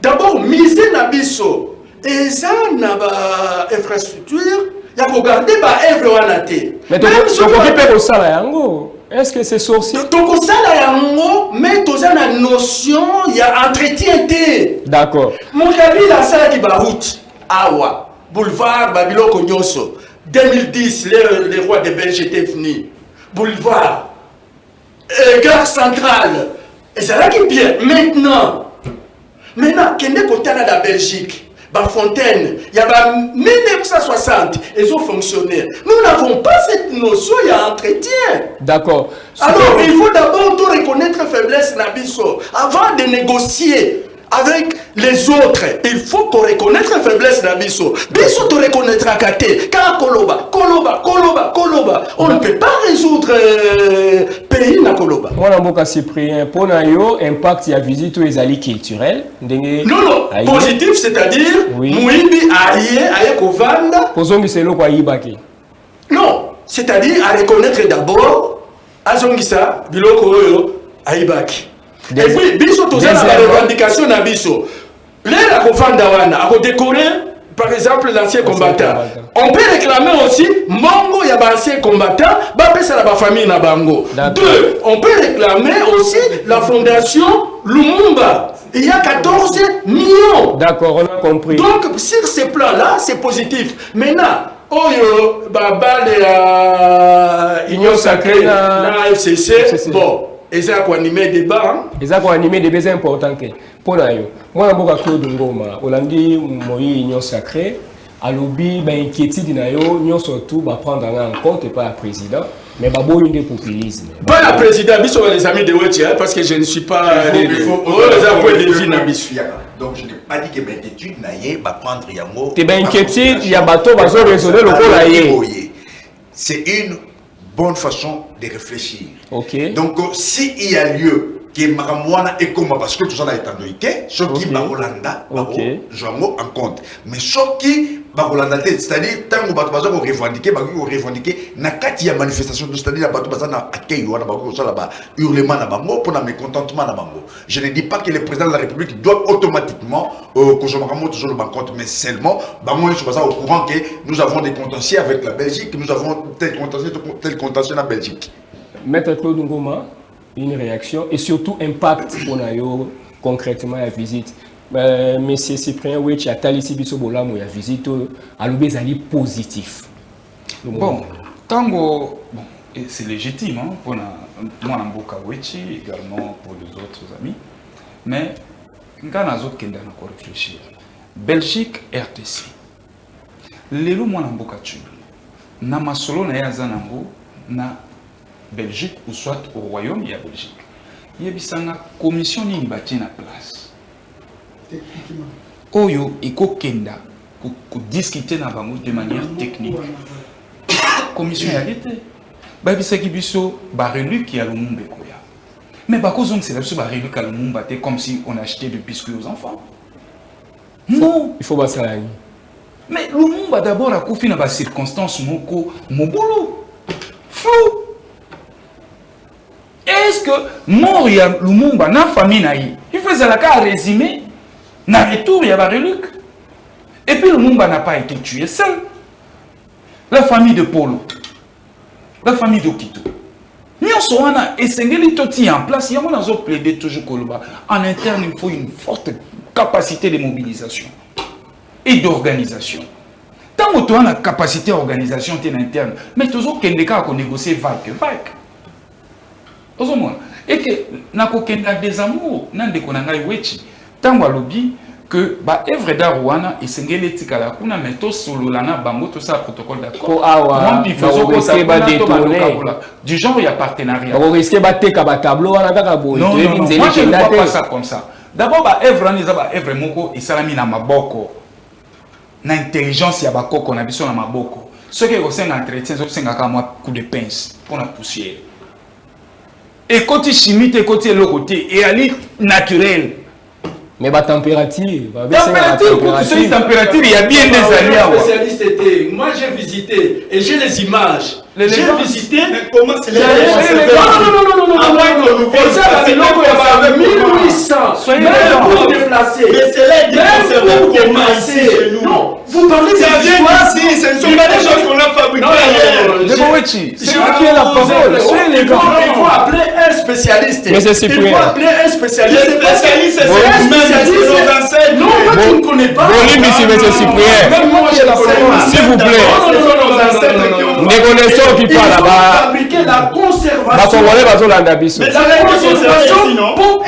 D'abord, miser na biso. Et ça, na ba infrastructure, ya regarder ba œuvre wana te. Mais tu peux ça yango. Est-ce que c'est sorcier? Donc ça yango, mais toza na notion ya entretien te. D'accord. Mon kabila ça qui ba route. Awa, boulevard Babiloko Nyonso. 2010, les rois de Belgique étaient venus. Boulevard, gare centrale. Et c'est là qui est bien. Maintenant, qu'il n'est côté de la Belgique, Fontaine, il y a 1960, ils ont fonctionné. Nous n'avons pas cette notion, il y a entretien. D'accord. Alors, il faut d'abord reconnaître faiblesse Nabiso avant de négocier avec les autres. Il faut qu'on reconnaisse la faiblesse d'Abisso. Bisso te reconnaîtra Kate. Car Koloba. On ne peut pas résoudre pays na Koloba. Moi, Namboka Cyprien, pour yo impact ya visite aux alliés culturels. Non, positif, c'est-à-dire Mouibi aye kovanda. Pozongi selo kwa yibaki. Non, c'est-à-dire à reconnaître d'abord azongisa biloko oyo aibaki. Et puis, biso toza na revendication na biso. Là, la kovanda wana, à décorer, par exemple, l'ancien combattant. On peut réclamer aussi, mongo ya ba ancien combattant, ba pesa la ba famille na bango. Deux, on peut réclamer aussi la fondation Lumumba. Il y a 14 millions. D'accord, on a compris. Donc, sur ce plan-là, c'est positif. Maintenant, oyo, baba de Union Sacrée, na FCC, bon. Et ça a animé des débat. Et ça a animé des débats importants. Pour nous, moi, je suis Claude Ngoma. Hollandi, moi, Union Sacrée. À l'objet, inquiétude, nous surtout prendre en compte et pas le président. Mais il y a des populisme. Pas le président, ils sont les amis de Wetchi, parce que je ne suis pas. Donc, je n'ai pas dit que mes études n'aillent pas prendre Yango. Tu es inquiétude, il y a bateau, il va résoudre le problème. C'est une bonne façon de réfléchir. Okay. Donc, s'il y a lieu que Maramouana et comme parce que tout ça est en ce qui est Holanda, je en compte. Mais ce qui est Holanda, c'est-à-dire, tant que vous avez revendiqué, il y a manifestation, c'est-à-dire, vous avez accueilli, vous avez hurlement, pour un mécontentement. Je ne dis pas que le président de la République doit automatiquement, que je me toujours le compte, mais seulement, je suis au courant que nous avons des contentieux avec la Belgique, nous avons tel contentieux en Belgique. Maître Claude Ngoma, une réaction et surtout impact pour nous concrètement la visite. Monsieur Cyprien Wetchi a talissi biso bolam ya visite à l'obésali positif. Bon, tango bon, c'est légitime hein, pour moi Mboka Wetchi également pour les autres amis. Mais quand nous autres qui nous réfléchir. Belgique RTC. Lelo moi Mboka tu. Na masolo na yazanango na Belgique ou soit au Royaume, il y a Belgique. Il y a une commission qui est en place. Oyo eko kenda pour discuter de manière technique. Commission y a été. Ba bisaki biso ba relu qui a le monde koya. Mais ba cause c'est là ba relu qui a le monde comme si on achetait des biscuits aux enfants. Non, il faut pas ça. Mais le monde d'abord a confié dans ba circonstances moko mobolo. Flou. Est-ce que mort y a Lumumba na famille naïe il faisait la carte résumé na retour il y a Bareluc et puis Lumumba n'a pas été tué seul. La famille de Polo, la famille d'Okito nous sommes et sengeli toti en place il y a on a plaidé toujours Koloba en interne il faut une forte capacité de mobilisation et d'organisation. Tant que tu as une capacité d'organisation en interne mais toujours qu'il y a des négocier vague. Et que nakokenda des amours nande konanga Wetchi tango alobi que ba œuvre d'art wana esengeli tikala kuna meto solo lana bango to ça protocole d'accord moi il faut que ça ba détourner du genre il y a partenariat on risque ba teka ba tableau wana kaka boy non moi je ne vois pas ça comme ça d'abord ba œuvre wana eza ba œuvre moko esalami na maboko na intelligence ya bakoko na biso na maboko ce que osenga entretien zo senga ka moi coup de pince pour la poussière. Et côté chimique, et côté le côté, et à naturel. Mais la température, température, il y a bien des années. Moi j'ai visité et j'ai les images. J'ai visité. Comment c'est les Non. Ça, c'est l'eau il y a 1800. Même pour déplacer. Mais c'est là Même pour déplacer. Non. Vous parlez de l'histoire. ce ne sont pas des choses qu'on a fabriquées. C'est moi qui ai la parole. Il faut appeler un spécialiste. Mais c'est Il Cyprien. faut appeler un spécialiste. Les spécialistes, c'est Un nous-mêmes, spécialiste. c'est nos ancêtres. Non, moi tu ne connais pas. Bolim ici, monsieur Cyprien. Même moi j'ai la parole. S'il vous plaît. Non. Des connaisseurs qui Il parlent faut là-bas. fabriquer la conservation. Bakongolais bazolanda biso. Mais La conservation pour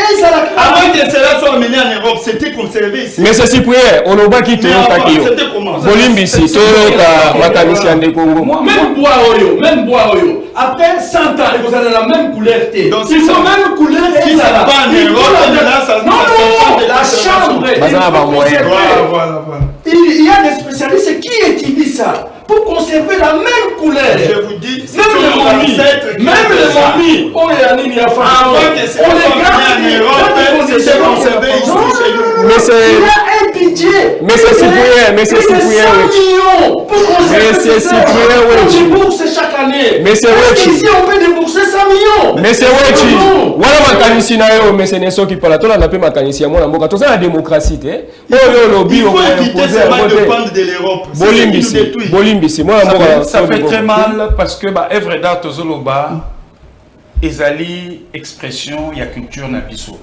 avant que cela soit amené en Europe, c'était conservé ici. Mais c'est Cyprien, on n'a pas quitté Mais au avant, Takio. c'était comment? Bolimbisi, toyoka makanisi ya ndeko Congo. même bois oyo. Après 100 ans, vous avez la même couleur. Donc, il faut même couleur. Si c'est pas en Europe, là, ça non, la chambre. Bazana ba moyen. Voilà. Il y a des spécialistes qui étudient ça pour conserver la même couleur. Je vous dis, c'est Même les nos momies, ancêtres qui même ont les fait ça. momies, on est en India, Avant que c'est en Europe, c'est conservé ici chez nous. Mais c'est il y a un budget. Mais c'est Cyprien, mais c'est Cyprien, 100 oui. millions pour conserver. Mais c'est Cyprien, oui. On débourse chaque année. Mais c'est Est-ce oui. qu'ici on peut débourser 100 millions? Mais c'est wechi. Non. Wala makanisi na yo mais c'est neso qui parle. Tola na pe makanisi ya mwana mboka. Toza la démocratie te. Oyo lobi Il o faut éviter imposer seulement à de voter. prendre de l'Europe. C'est ce qui nous Bolimbisi. détruit. Bolimbisi. Mwana mboka. Ça fait très mal parce que bah œuvre d'art tozoloba ezali expression ya culture na biso.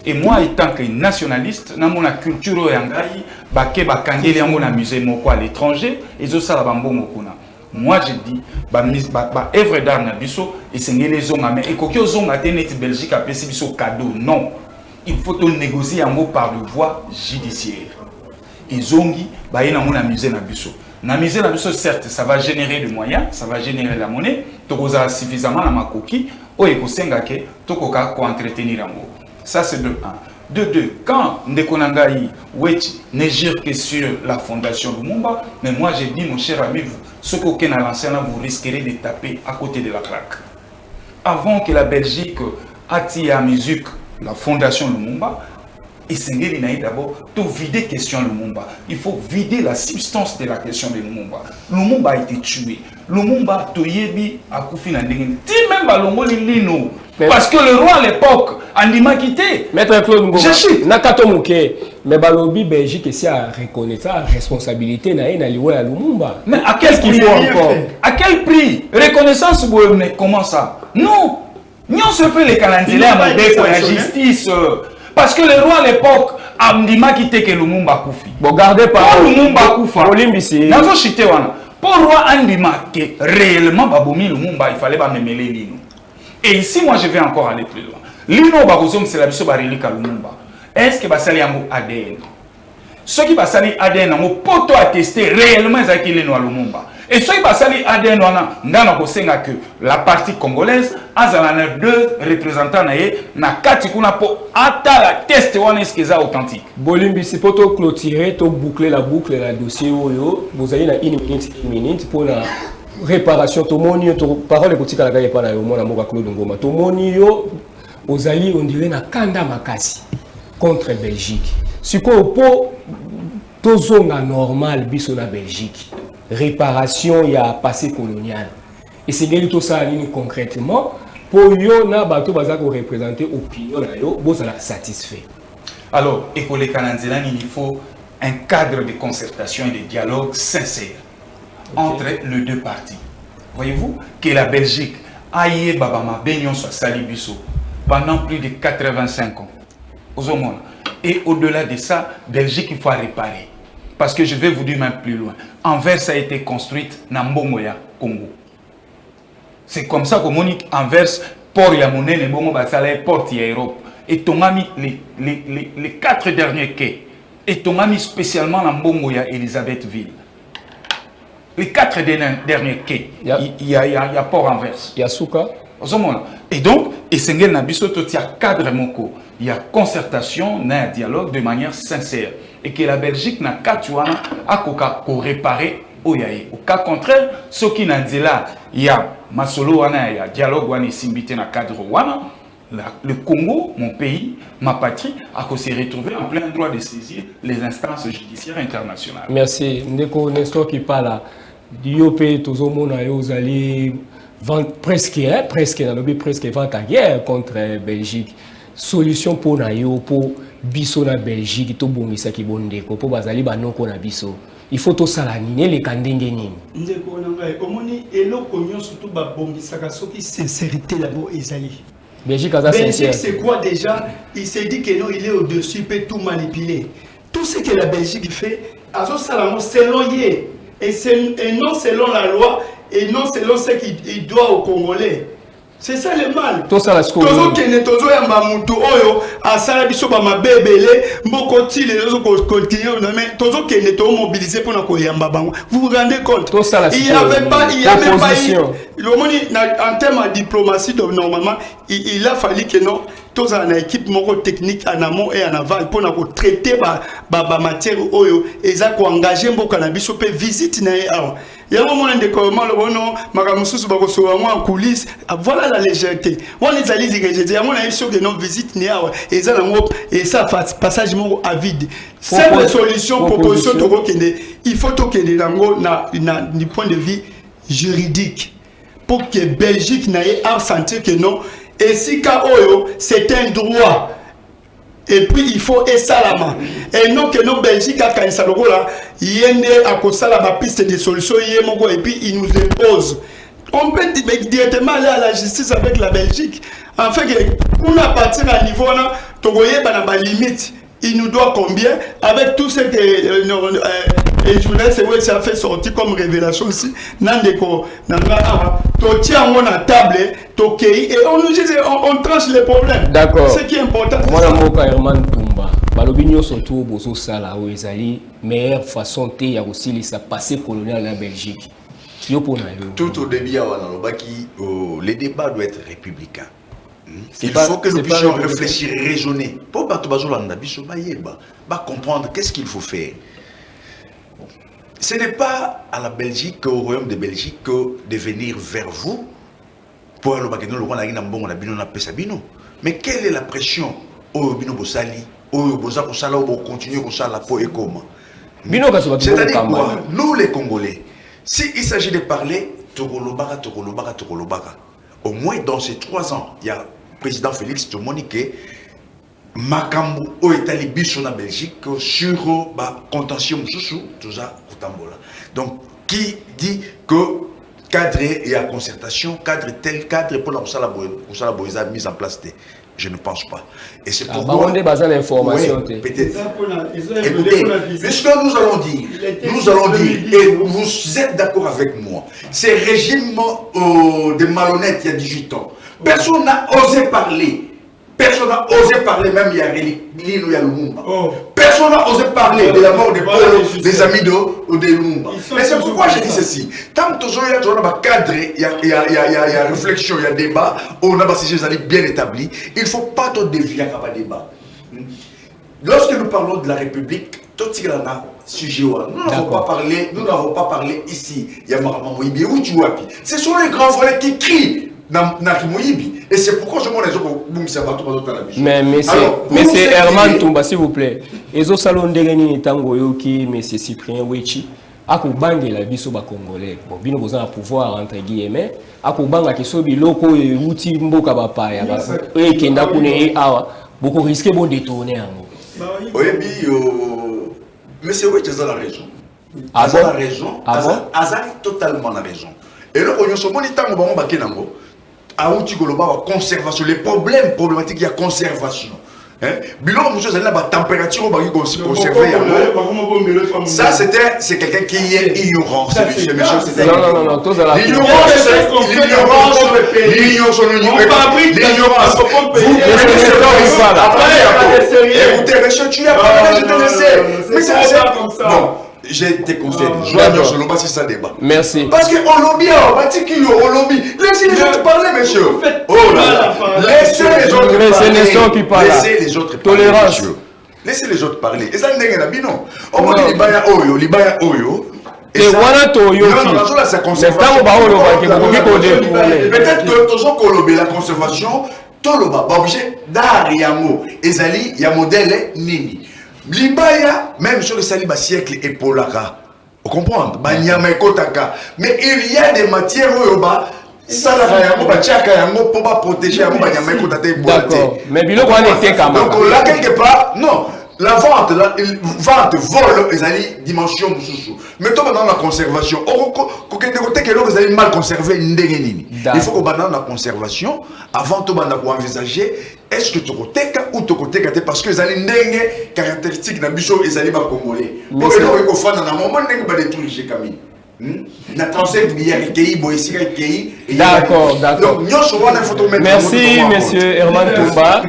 Et moi étant que nationaliste na mona culture ya ngai bake bakangeli yango na musée moko à l'étranger ezosala bambongo kuna. Moi je dis ba œuvre d'art na biso esengeli zonga mais ekoki ozonga te neti Belgique apesi biso cadeau. Non, il faut négocier yango par le voie judiciaire. Ezongi ba yena mona musée na biso. Na musée na biso certes ça va générer des moyens, ça va générer la monnaie, tokoza suffisamment na makoki o ekosenga ke tokoka ko entretenir yango. Ça c'est de 1. De 2, quand Ndekonangaï Wechi ne gère que sur la fondation Lumumba, mais moi j'ai dit mon cher ami, ce qu'aucun à l'ancien vous risquerez de taper à côté de la claque. Avant que la Belgique attire à musique la fondation Lumumba, et c'est d'abord tout vider question Lumumba. Il faut vider la substance de la question de Lumumba. Lumumba a été tué. Lumumba toyebi a koufi na ndenge. Ti même balongo lino. Parce que le roi à l'époque andima quitté. Maître Claude Ngoma. Nakato Muke. Mais balobi Belgique ici a reconnu sa responsabilité na ina liwa ya Lumumba. Mais à quel prix encore? À quel prix? Reconnaissance mais comment ça? Non. Nous se fait les calendriers à la justice. Parce que le roi à l'époque a quitté que Lumumba koufi. Bon, gardez pas. Lumumba koufa. Bolimbisi. Nazo chité wana. Pour le roi andima que réellement babomi Lumumba, il fallait pas me mêler Lino. Et ici, moi, je vais encore aller plus loin. Lino Bagozom, c'est la biso barélika Lumumba. Est-ce que basali yango ADN? Ce qui basali ADN, on peut attester réellement qu'ils Lino à Lumumba. Et ceux qui basali ADN, on a que la partie congolaise a 2 représentants na kati kuna po ata la test wana est-ce que c'est authentique. Bolimbisi pour to clôturer, to boucler la boucle la dossier oyo, vous avez na 1 minute pour la réparation to moni to parole politique la gagne pas na yo mona moka Claude Ngoma. To moni yo ozali on dirait na kanda makasi contre Belgique. Siko po to zonga normal biso na Belgique. Réparation il y a passé colonial. Et c'est tout ça concrètement pour yo na bato bazako représenter opinion na yo bozala satisfait. Alors, école canadienne, il faut un cadre de concertation et de dialogue sincère entre les deux parties. Voyez-vous que la Belgique a eu Babama Benyon sur Salibiso pendant plus de 85 ans. Et au-delà de ça, Belgique, il faut réparer. Parce que je vais vous dire même plus loin. Anvers a été construite dans Mbongoya, Congo. C'est comme ça que Monique Anvers, Port Yamoune, les Bongo Basale, Port Europe. Et Tongami, les 4 derniers quais. Et Tongami spécialement dans Mbongoya, Elisabethville. Les 4 derniers quais. Il y a Port Anvers. Il y a Souka. Et donc, il y a cadre moko. Il y a concertation, il y a dialogue de manière sincère. Et que la Belgique n'a qu'à réparer au yaé. Au cas contraire, ce qui n'a dit là, il y a masolo, il y a dialogue, il y a cadre. Le Congo, mon pays, ma patrie, a se retrouvé en plein droit de saisir les instances judiciaires internationales. Merci. Ndeko Nestor qui parle. Diopé, Tozomona, Yozali, presque, presque 20 à guerre contre Belgique. Solution pour Nayo, pour Bisso na Belgique, to bongisa ki bondeko, pour Bazali Banoko na Bisso. Il faut tout ça les kandenge nini. Ndeko nanga, omoni eloko nyo surtout ba bongisa ka soki sincérité d'abord ezali. Belgique c'est quoi déjà? Il s'est dit que non, il est au-dessus, il peut tout manipuler. Tout ce que la Belgique fait, selon Yé, et non selon la loi, et non selon ce qu'il doit aux Congolais. C'est ça le mal. Tout ça la scope. Tozo kene tozo yamba mutu oyo asala biso ba mabebele mboko ti les autres continuer mais tozo kene to mobiliser pour na ko yamba bango. Vous vous rendez compte? Tout ça la il y avait même pas en termes de diplomatie donc normalement il a fallu que non tous en équipe moko technique en amont et en aval pour na ko traiter ba matière oyo et ça ko engager mboka na biso pe visite na awa. Il y a un moment de comment le bon magamususu bakosowa en coulisses. Voilà la légèreté. On les a dit que j'ai dit à mon avis sur que nos visites n'y a et ça et ça passage à vide. Simple solution proposition il faut que les lango na du point de vue juridique pour que Belgique n'aille à sentir que non et si ka oyo c'est un droit. Et puis il faut esalama et non que nos Belgique a kanisa lokola yende akosala ba piste de solution yemoko et puis il nous impose. On peut directement aller à la justice avec la Belgique. En fait que on a partir à niveau là togoye bana ba limite. Il nous doit combien avec tout ce que et journaliste ouais ça fait sortir comme révélation aussi nandeko nanga to tient on à table et on nous dit on tranche les problèmes. D'accord. Ce qui est important. Moi moka Herman Tumba balobinyo surtout bozo sala o ezali meilleure façon te ya aussi ça passé colonial en Belgique. Yo pona yo. Tout au début les débats doivent être républicains. Il faut que nous puissions réfléchir, raisonner. Pour comprendre qu'est-ce qu'il faut faire. Ce n'est pas à la Belgique, au royaume de Belgique, de venir vers vous pour mais quelle est la pression c'est-à-dire quoi? Nous les Congolais, s'il s'agit de parler, au moins dans ces 3 ans, il y a le président Félix Tchomonique, Makambu, au Italie, Bissona Belgique, sur contention, tout ça, donc, qui dit que cadre et à concertation, cadre tel cadre pour la mise en place. Je ne pense pas. Et c'est pourquoi... Peut-être. Écoutez, puisque nous allons dire, et vous êtes d'accord avec moi, ces régimes de malhonnêtes il y a 18 ans, personne n'a osé parler. Personne n'a osé parler, même il y a Lino Lumumba. Personne n'a osé parler de la mort des amis de Lumumba. Mais c'est pourquoi je dis ceci. Tant que il y a un cadre, il y a réflexion, il y a débat, on a des choses bien établies, il ne faut pas tout dévier à un débat. Lorsque nous parlons de la République, tout ce qu'il y a un sujet, nous n'avons pas parlé ici. Il y a Maramouibi, ce sont les grands frères qui crient. Et c'est pourquoi je m'en ai mais c'est Herman Tumba, s'il vous plaît. Et au salon de Réni Tango Yoki, M. Cyprien Wechi, à Koubanga la biso ba Congolais. Bon, bien nous avons pouvoir entre guillemets. À Koubanga qui sont biloko et outil mboka bapa ya ba. Et qui n'a kune awa, beaucoup risqué bon détourner en gros. Oui, monsieur Wechi a la raison. A la raison. A totalement la raison. Et là, on se dit que conservation, les problématiques, il y a conservation. Bilan, monsieur, c'est la température ça, c'est quelqu'un qui est ignorant. Non, écoutez, monsieur, tu as parlé, je te laissais. Mais c'est comme ça. Je te conseille, joignons sur le bas si ça débat. Merci. Parce que on lobby, laissez les autres parler, monsieur. Oh là là. Laissez les autres parler. Laissez les autres parler. Tolérance. Laissez les autres parler. Et ça n'est pas bien. On dit Libaya Oyo. Et voilà Toyo. Non, là, ça conserve. Peut-être que toujours Kolobé, la conservation, Toloba, obligé d'Ariamo, Ezali, il y a modèle Nini. Libaya, même sur le Saliba siècle et Polaka, Vous comprenez? Mais il y a des matières où ça pour protéger D'accord. Mais bilo quoi n'était quand même. Donc là quelque part, non. La vente, vol, ils allaient dimension sous. Mais toi, dans la conservation, vous allez mal conserver. Il faut que dans la conservation, avant de envisager, est-ce que tu ou tu parce que les allez caractéristiques de bicho, ils allaient pas congolais. Pour que nous, il faut faire dans un moment, nous allons tout les camins. Na 37 milliards de pays. D'accord, d'accord. Merci, monsieur Herman Toumba.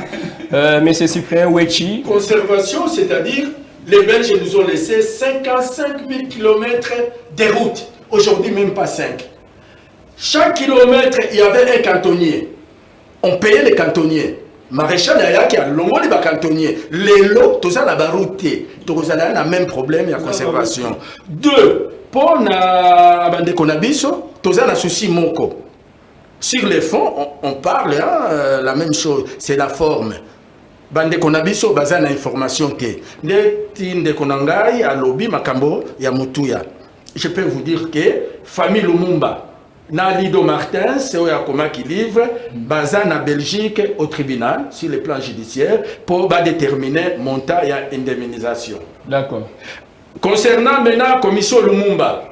Monsieur Cyprien Wechi. Conservation, c'est-à-dire, les Belges nous ont laissé 55 000 km de routes. Aujourd'hui, même pas 5. Chaque kilomètre, il y avait un cantonnier. On payait les cantonniers. Maréchal Yaya qui a longo les cantonniers. Les lots, tout ça, la baroute. Tout ça, a le même problème, il y a conservation. 2. Pour la bande Konabiso, tout ça, a souci moko. Sur les fonds, on parle, hein, la même chose, c'est la forme. Bande Konabiso, basé na information té. De Konangai, à Lobi, Makambo, ya Mutuya. Je peux vous dire que famille Lumumba, na Lido Martin, c'est où Yakoma qui livre, basé na Belgique au tribunal, sur le plan judiciaire, pour déterminer montant et indemnisation. D'accord. Concernant maintenant la commission Lumumba,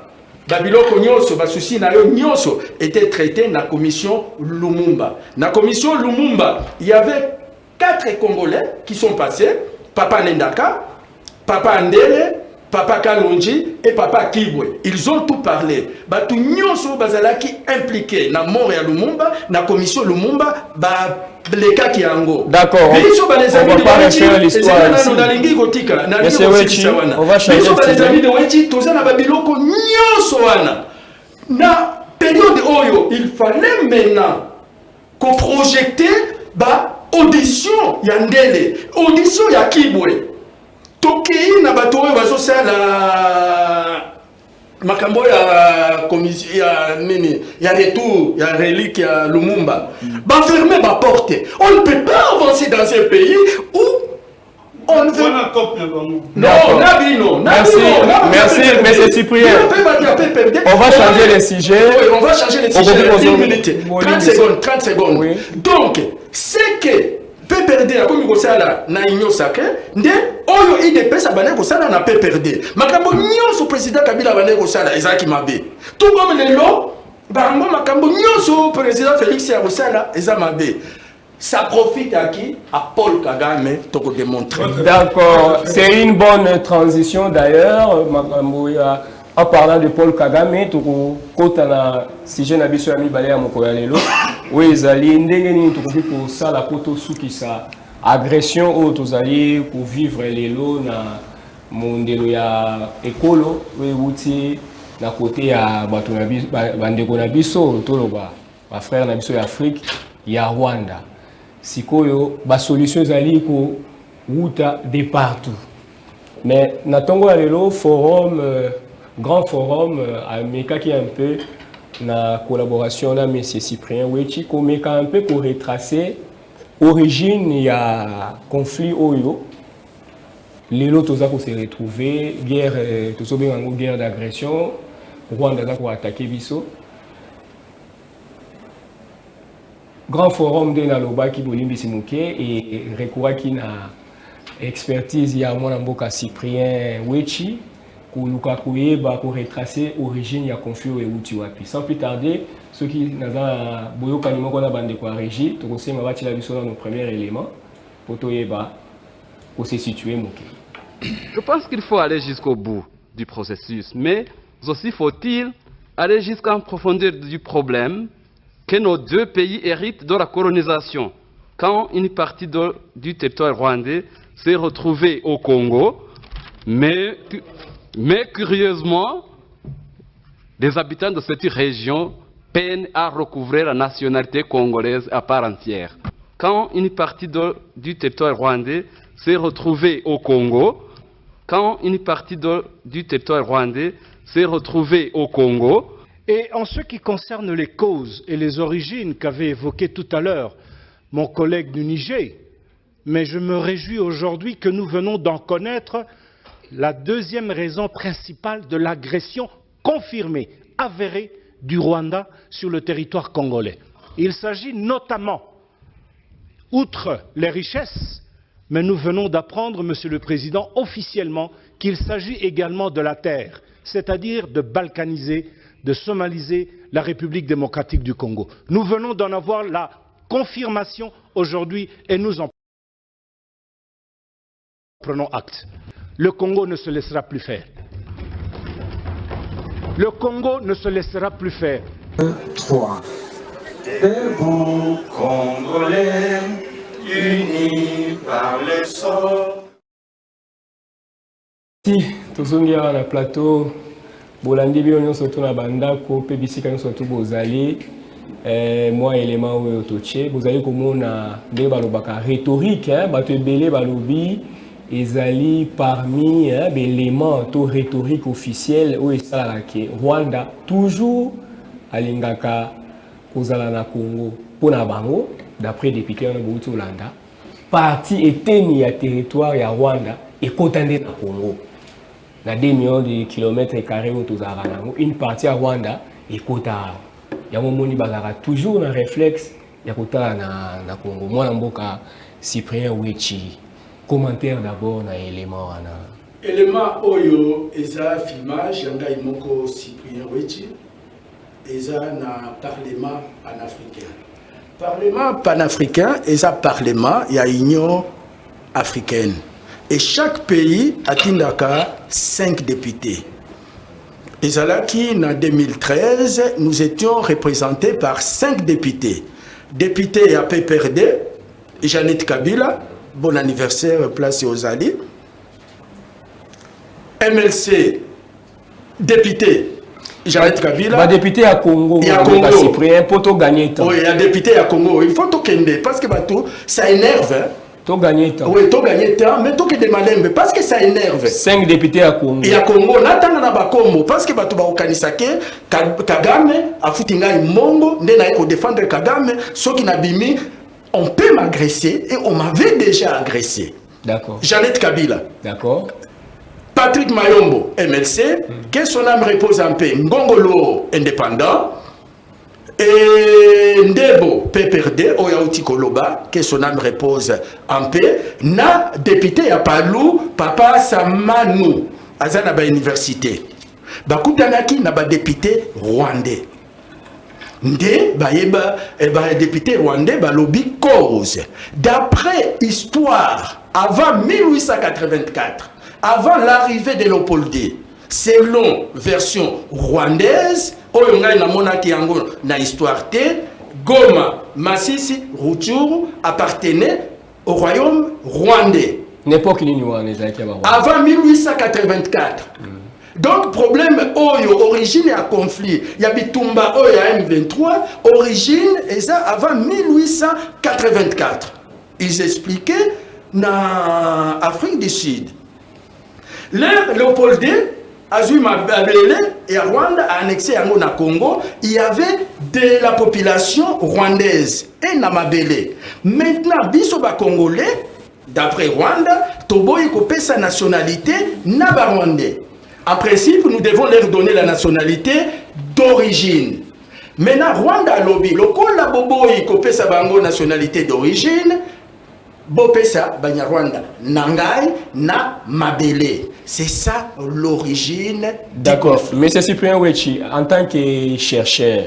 Babiloko Nyoso, Basusi Nayo Nyoso était traité dans la commission Lumumba. Dans la commission Lumumba, il y avait 4 Congolais qui sont passés, Papa Nendaka, Papa Andele, Papa Kalonji et Papa Kibwe. Ils ont tout parlé. Batu Nyoso Bazalaki impliqué dans la mort de Lumumba, dans la commission Lumumba, les cas qui ont. D'accord. On va pas refaire l'histoire ici. Monsieur Wechi, on va changer les amis de Wechi, tout ça, Babiloko Nyoso wana. Na période Oyo, il fallait maintenant qu'on projette audition Yandele, audition ya Kibwe. Tokei na bato oyo bazosala makambo ya commission ya nini ya retour ya relique ya Lumumba ba fermer ba porte. On ne peut pas avancer dans un pays où on veut non. Merci monsieur Cyprien. On va changer les sujets. Oui, on va changer les sujets. 1 minute 30 secondes oui. Donc c'est que PPRD a comme kosala na inyo sake nde oyo IDPS abane kosala na PPRD makambo nyonso président Kabila abane kosala ezaki mabe tout comme les lots bango makambo nyonso président Félix ya kosala eza mabe. Ça profite à qui? À Paul Kagame toko démontrer. D'accord, c'est une bonne transition d'ailleurs en parlant de Paul Kagame toko kota na sujet na biso ya mibale ya moko ya lelo. Oui, ezali ndenge nini tokoki kosala po tosukisa agression oyo tozali kovivre lelo na mondelo ya ekolo oyo euti na kote ya bato na biso bandeko na biso toloba bafrère na biso ya Afrique ya Rwanda. Sikoyo basolution ezali kouta de partout. Mais na tongo ya lelo forum grand forum amekaki un peu na collaboration na monsieur Cyprien Wechi komeka un peu pour retracer origine ya conflit oyo lelo toza ko se retrouver guerre tozobenga ngo guerre d'agression Rwanda za ko attaquer biso grand forum de na lobaki bolimbi simuke et rekouraki na expertise ya mwana mboka Cyprien Wechi kuluka koyeba ko retracer origine ya conflit euti wapi. Sans plus tarder, ceux qui naza boyokani moko na bande kwa régie to kosenga bati la biso dans nos premiers éléments pour toyeba pour se situer moké. Je pense qu'il faut aller jusqu'au bout du processus, mais aussi faut-il aller jusqu'en profondeur du problème que nos deux pays héritent de la colonisation. Quand une partie du territoire rwandais s'est retrouvée au Congo, mais curieusement, les habitants de cette région peinent à recouvrer la nationalité congolaise à part entière. Quand une partie du territoire rwandais s'est retrouvée au Congo, Et en ce qui concerne les causes et les origines qu'avait évoquées tout à l'heure mon collègue du Niger, mais je me réjouis aujourd'hui que nous venons d'en connaître la deuxième raison principale de l'agression confirmée, avérée du Rwanda sur le territoire congolais. Il s'agit notamment, outre les richesses, mais nous venons d'apprendre, Monsieur le Président, officiellement, qu'il s'agit également de la terre, c'est-à-dire de balkaniser, de somaliser la République démocratique du Congo. Nous venons d'en avoir la confirmation aujourd'hui et nous en prenons acte. Le Congo ne se laissera plus faire. Le Congo ne se laissera plus faire. 3. Debout, Congolais, unis par le sort. Si, tozongi na plateau, bolandi bio nyonso to na bandako pe bisika nyonso to bozali, moi élément oyo toche, bozali komona nde balobaka rhétorique, bato ebele balobi ezali parmi l'élément to rhétorique officielle oyo esalaka ke Rwanda toujours alingaka kozala na Congo pona bango, d'après député na Bouti Olanda, parti eteni ya territoire ya Rwanda ekotande na Congo. Na 2 millions de kilomètres carrés autour une partie à Rwanda et Kota. Il y a un moment où toujours un réflexe ya Kota na Congo. Moi, Namboka Cyprien Wechi. Commentaire d'abord na élément na. Élément oyo eza filmage yanga imoko Cyprien Wechi. Eza na parlement panafricain. Parlement panafricain eza parlement ya Union africaine. Et chaque pays a tindaka 5 députés. Et Zalaki, en 2013, nous étions représentés par 5 députés. Député à PPRD, Jeannette Kabila, bon anniversaire, place aux Ali. MLC, député, Jeannette Kabila. Député à Congo, il y a Congo. Cyprien, pour tout gagner temps. Oui, il y a député à Congo. Il faut tout kende, parce que ça énerve. Hein. Tout gagner temps. Oui, tout gagner temps, mais tout que des malembe, parce que ça énerve. 5 députés à Congo. Et à Congo, n'attendons pas Congo, parce que Batou Okanisake, Kagame, a Foutinga Mongo, n'a pas défendre Kagame, ceux qui n'abîment, on peut m'agresser et on m'avait déjà agressé. D'accord. Jeannette Kabila. D'accord. Patrick Mayombo, MLC, que son âme repose en paix, Ngongolo, indépendant. Et Ndebo PPRD, Oyauti Koloba, que son âme repose en paix, na député à Palou, Papa Samanou, Azana ba université. Bakutanaki na ba député rwandais. Nde ba député rwandais ba lobby cause. D'après histoire, avant 1884, avant l'arrivée de Léopold, selon version rwandaise, Oyonga na monaki yango na histoire te, Goma, Masisi, Rutshuru appartenaient au royaume rwandais. N'importe qui avant 1884. Donc problème oyo origine à conflit. Il y a Bitumba oyo M23, origine et ça avant 1884. Ils expliquaient na Afrique du Sud. L'ère Léopold Azuma Babele et Rwanda a annexé à Congo, il y avait de la population rwandaise et Namabele. Maintenant, Bisoba Congolais, d'après Rwanda, Toboy copé sa nationalité Naba Rwandais. En principe, nous devons leur donner la nationalité d'origine. Maintenant, Rwanda lobby, le Kola Boboy copé sa bango nationalité d'origine. Bopesa Banyarwanda Nangai na Mabele. C'est ça l'origine. D'accord. Mais c'est Cyprien Wechi, en tant que chercheur,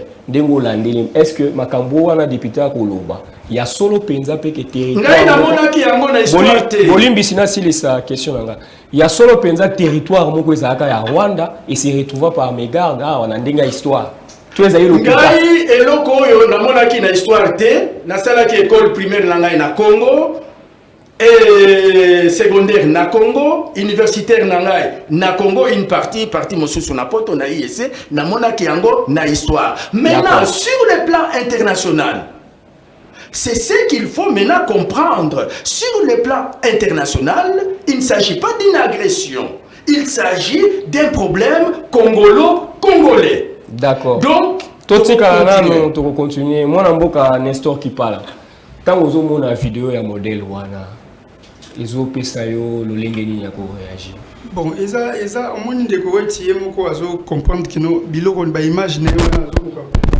est-ce que Makambo a député à Koloba? Il y a solo penza pe que territoire. Il y a solo penza territoire moko ezaka ya Rwanda et se retrouva par mégarde on a ndenga histoire. Ngai eloko oyo namonaki na histoire te, nasalaki école primaire na ngai na Congo. Et secondaire na Congo, universitaire na Congo, une partie mosusu na poto na IEC, na monaki yango na histoire. Maintenant, sur le plan international, c'est ce qu'il faut maintenant comprendre. Sur le plan international, il ne s'agit pas d'une agression. Il s'agit d'un problème congolais. D'accord. Donc, tout ce qu'on va continuer. Moi, je suis Nestor qui parle. Quand vous avez une vidéo, il y a un modèle. ezopesa yo lolenge nini ya koréagir? Bon, eza omoni ndeko weti ye moko azo comprendre que no biloko ba image na yo azo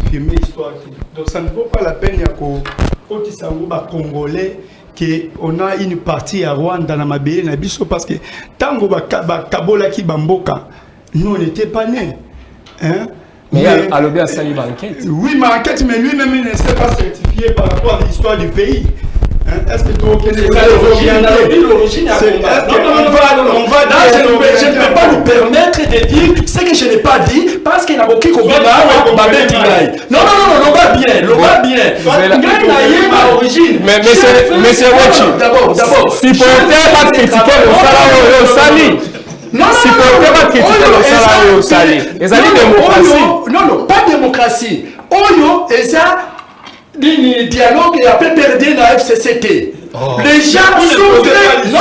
confirmer histoire. Donc ça ne vaut pas la peine ya ko kotisa ngo ba congolais que on a une partie à Rwanda na mabele na biso parce que tango ba kabola ki bamboka nous on n'était pas nés. Hein? Mais Alobi a sali enquête. Oui, ma enquête, mais lui-même il ne s'est pas certifié par rapport à l'histoire du pays. Est-ce que tu l'origine on va je ne peux pas nous permettre de dire ce que je n'ai pas dit parce qu'il a beaucoup de non, va bien. Mais c'est d'abord, si pour pas critiquer le salaire non, si pour pas critiquer le salaire démocratie. Non, pas démocratie. Oyo, et ça, dialogue et après PRD dans la FCCT. Les gens sont très... Non.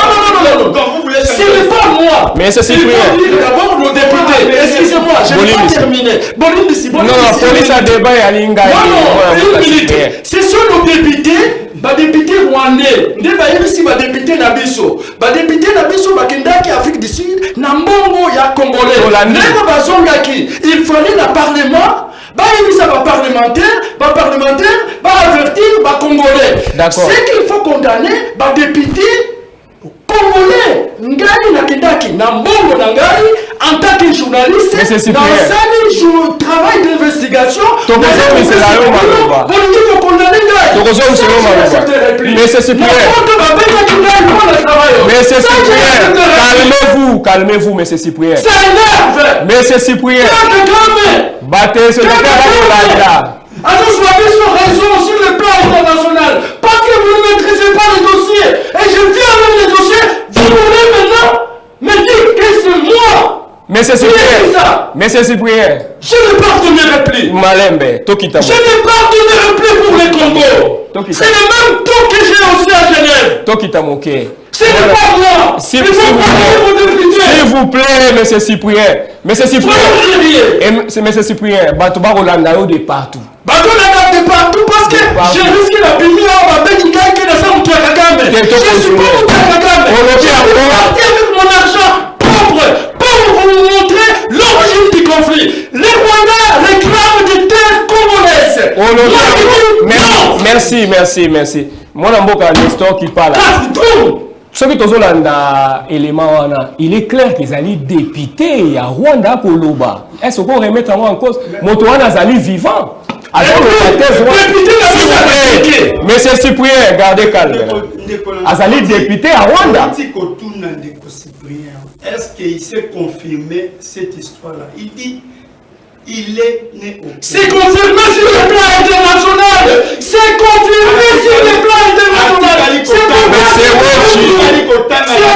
Ce n'est pas moi. Mais c'est Cyprien. D'abord nos députés. Excusez-moi, je n'ai pas terminé. Non, police a débat à Linga. Non, une minute. Ce sont nos députés. Député rwandais, député Nabiso, député Nabiso Bakendaki Afrique du Sud, Nambongo ya Congolais. Il fallait le Parlement. Parlementaire, avertir, Congolais. C'est qu'il faut condamner, député Congolais. Ngani Nakendaki, Nambongo Nangari, en tant que journaliste, dans le travail d'investigation, mais c'est Cyprien. Calmez-vous, mais c'est Cyprien. Mais c'est Cyprien. Battez ce raison sur le plan international. Parce que vous ne maîtrisez pas les dossiers. Et je viens avec les dossiers. Vous voulez maintenant me dire que c'est moi. Mais c'est Cyprien. Je n'ai pas donné réplique. Malembe, Tokita. Je n'ai pas donné réplique pour les Congo. C'est le même ton que j'ai aussi à Genève. Tokita Moké. Ce n'est pas moi. S'il vous plaît, monsieur Cyprien. Monsieur Cyprien. Monsieur Cyprien, Batuba Rolanda de partout. Batuba de partout parce que j'ai risqué la bimie à ma bête qui est dans sa mouture à Kagame. Je suis pas mouture à Kagame. Je suis parti avec mon argent propre pour vous montrer l'origine du conflit. Les Rwandais réclament des terres congolaises. Merci. Moi, Namboka Nestor qui parle. Ce qui est élément, il est clair qu'ils allaient députés à Rwanda pour Loba. Est-ce qu'on remet en cause Motoana Zali vivant? Mais c'est Cyprien, gardez calme. Azali député à Rwanda. Est-ce qu'il s'est confirmé cette histoire-là? Il dit il est né au... C'est confirmé sur le plan international. C'est confirmé sur le plan international. C'est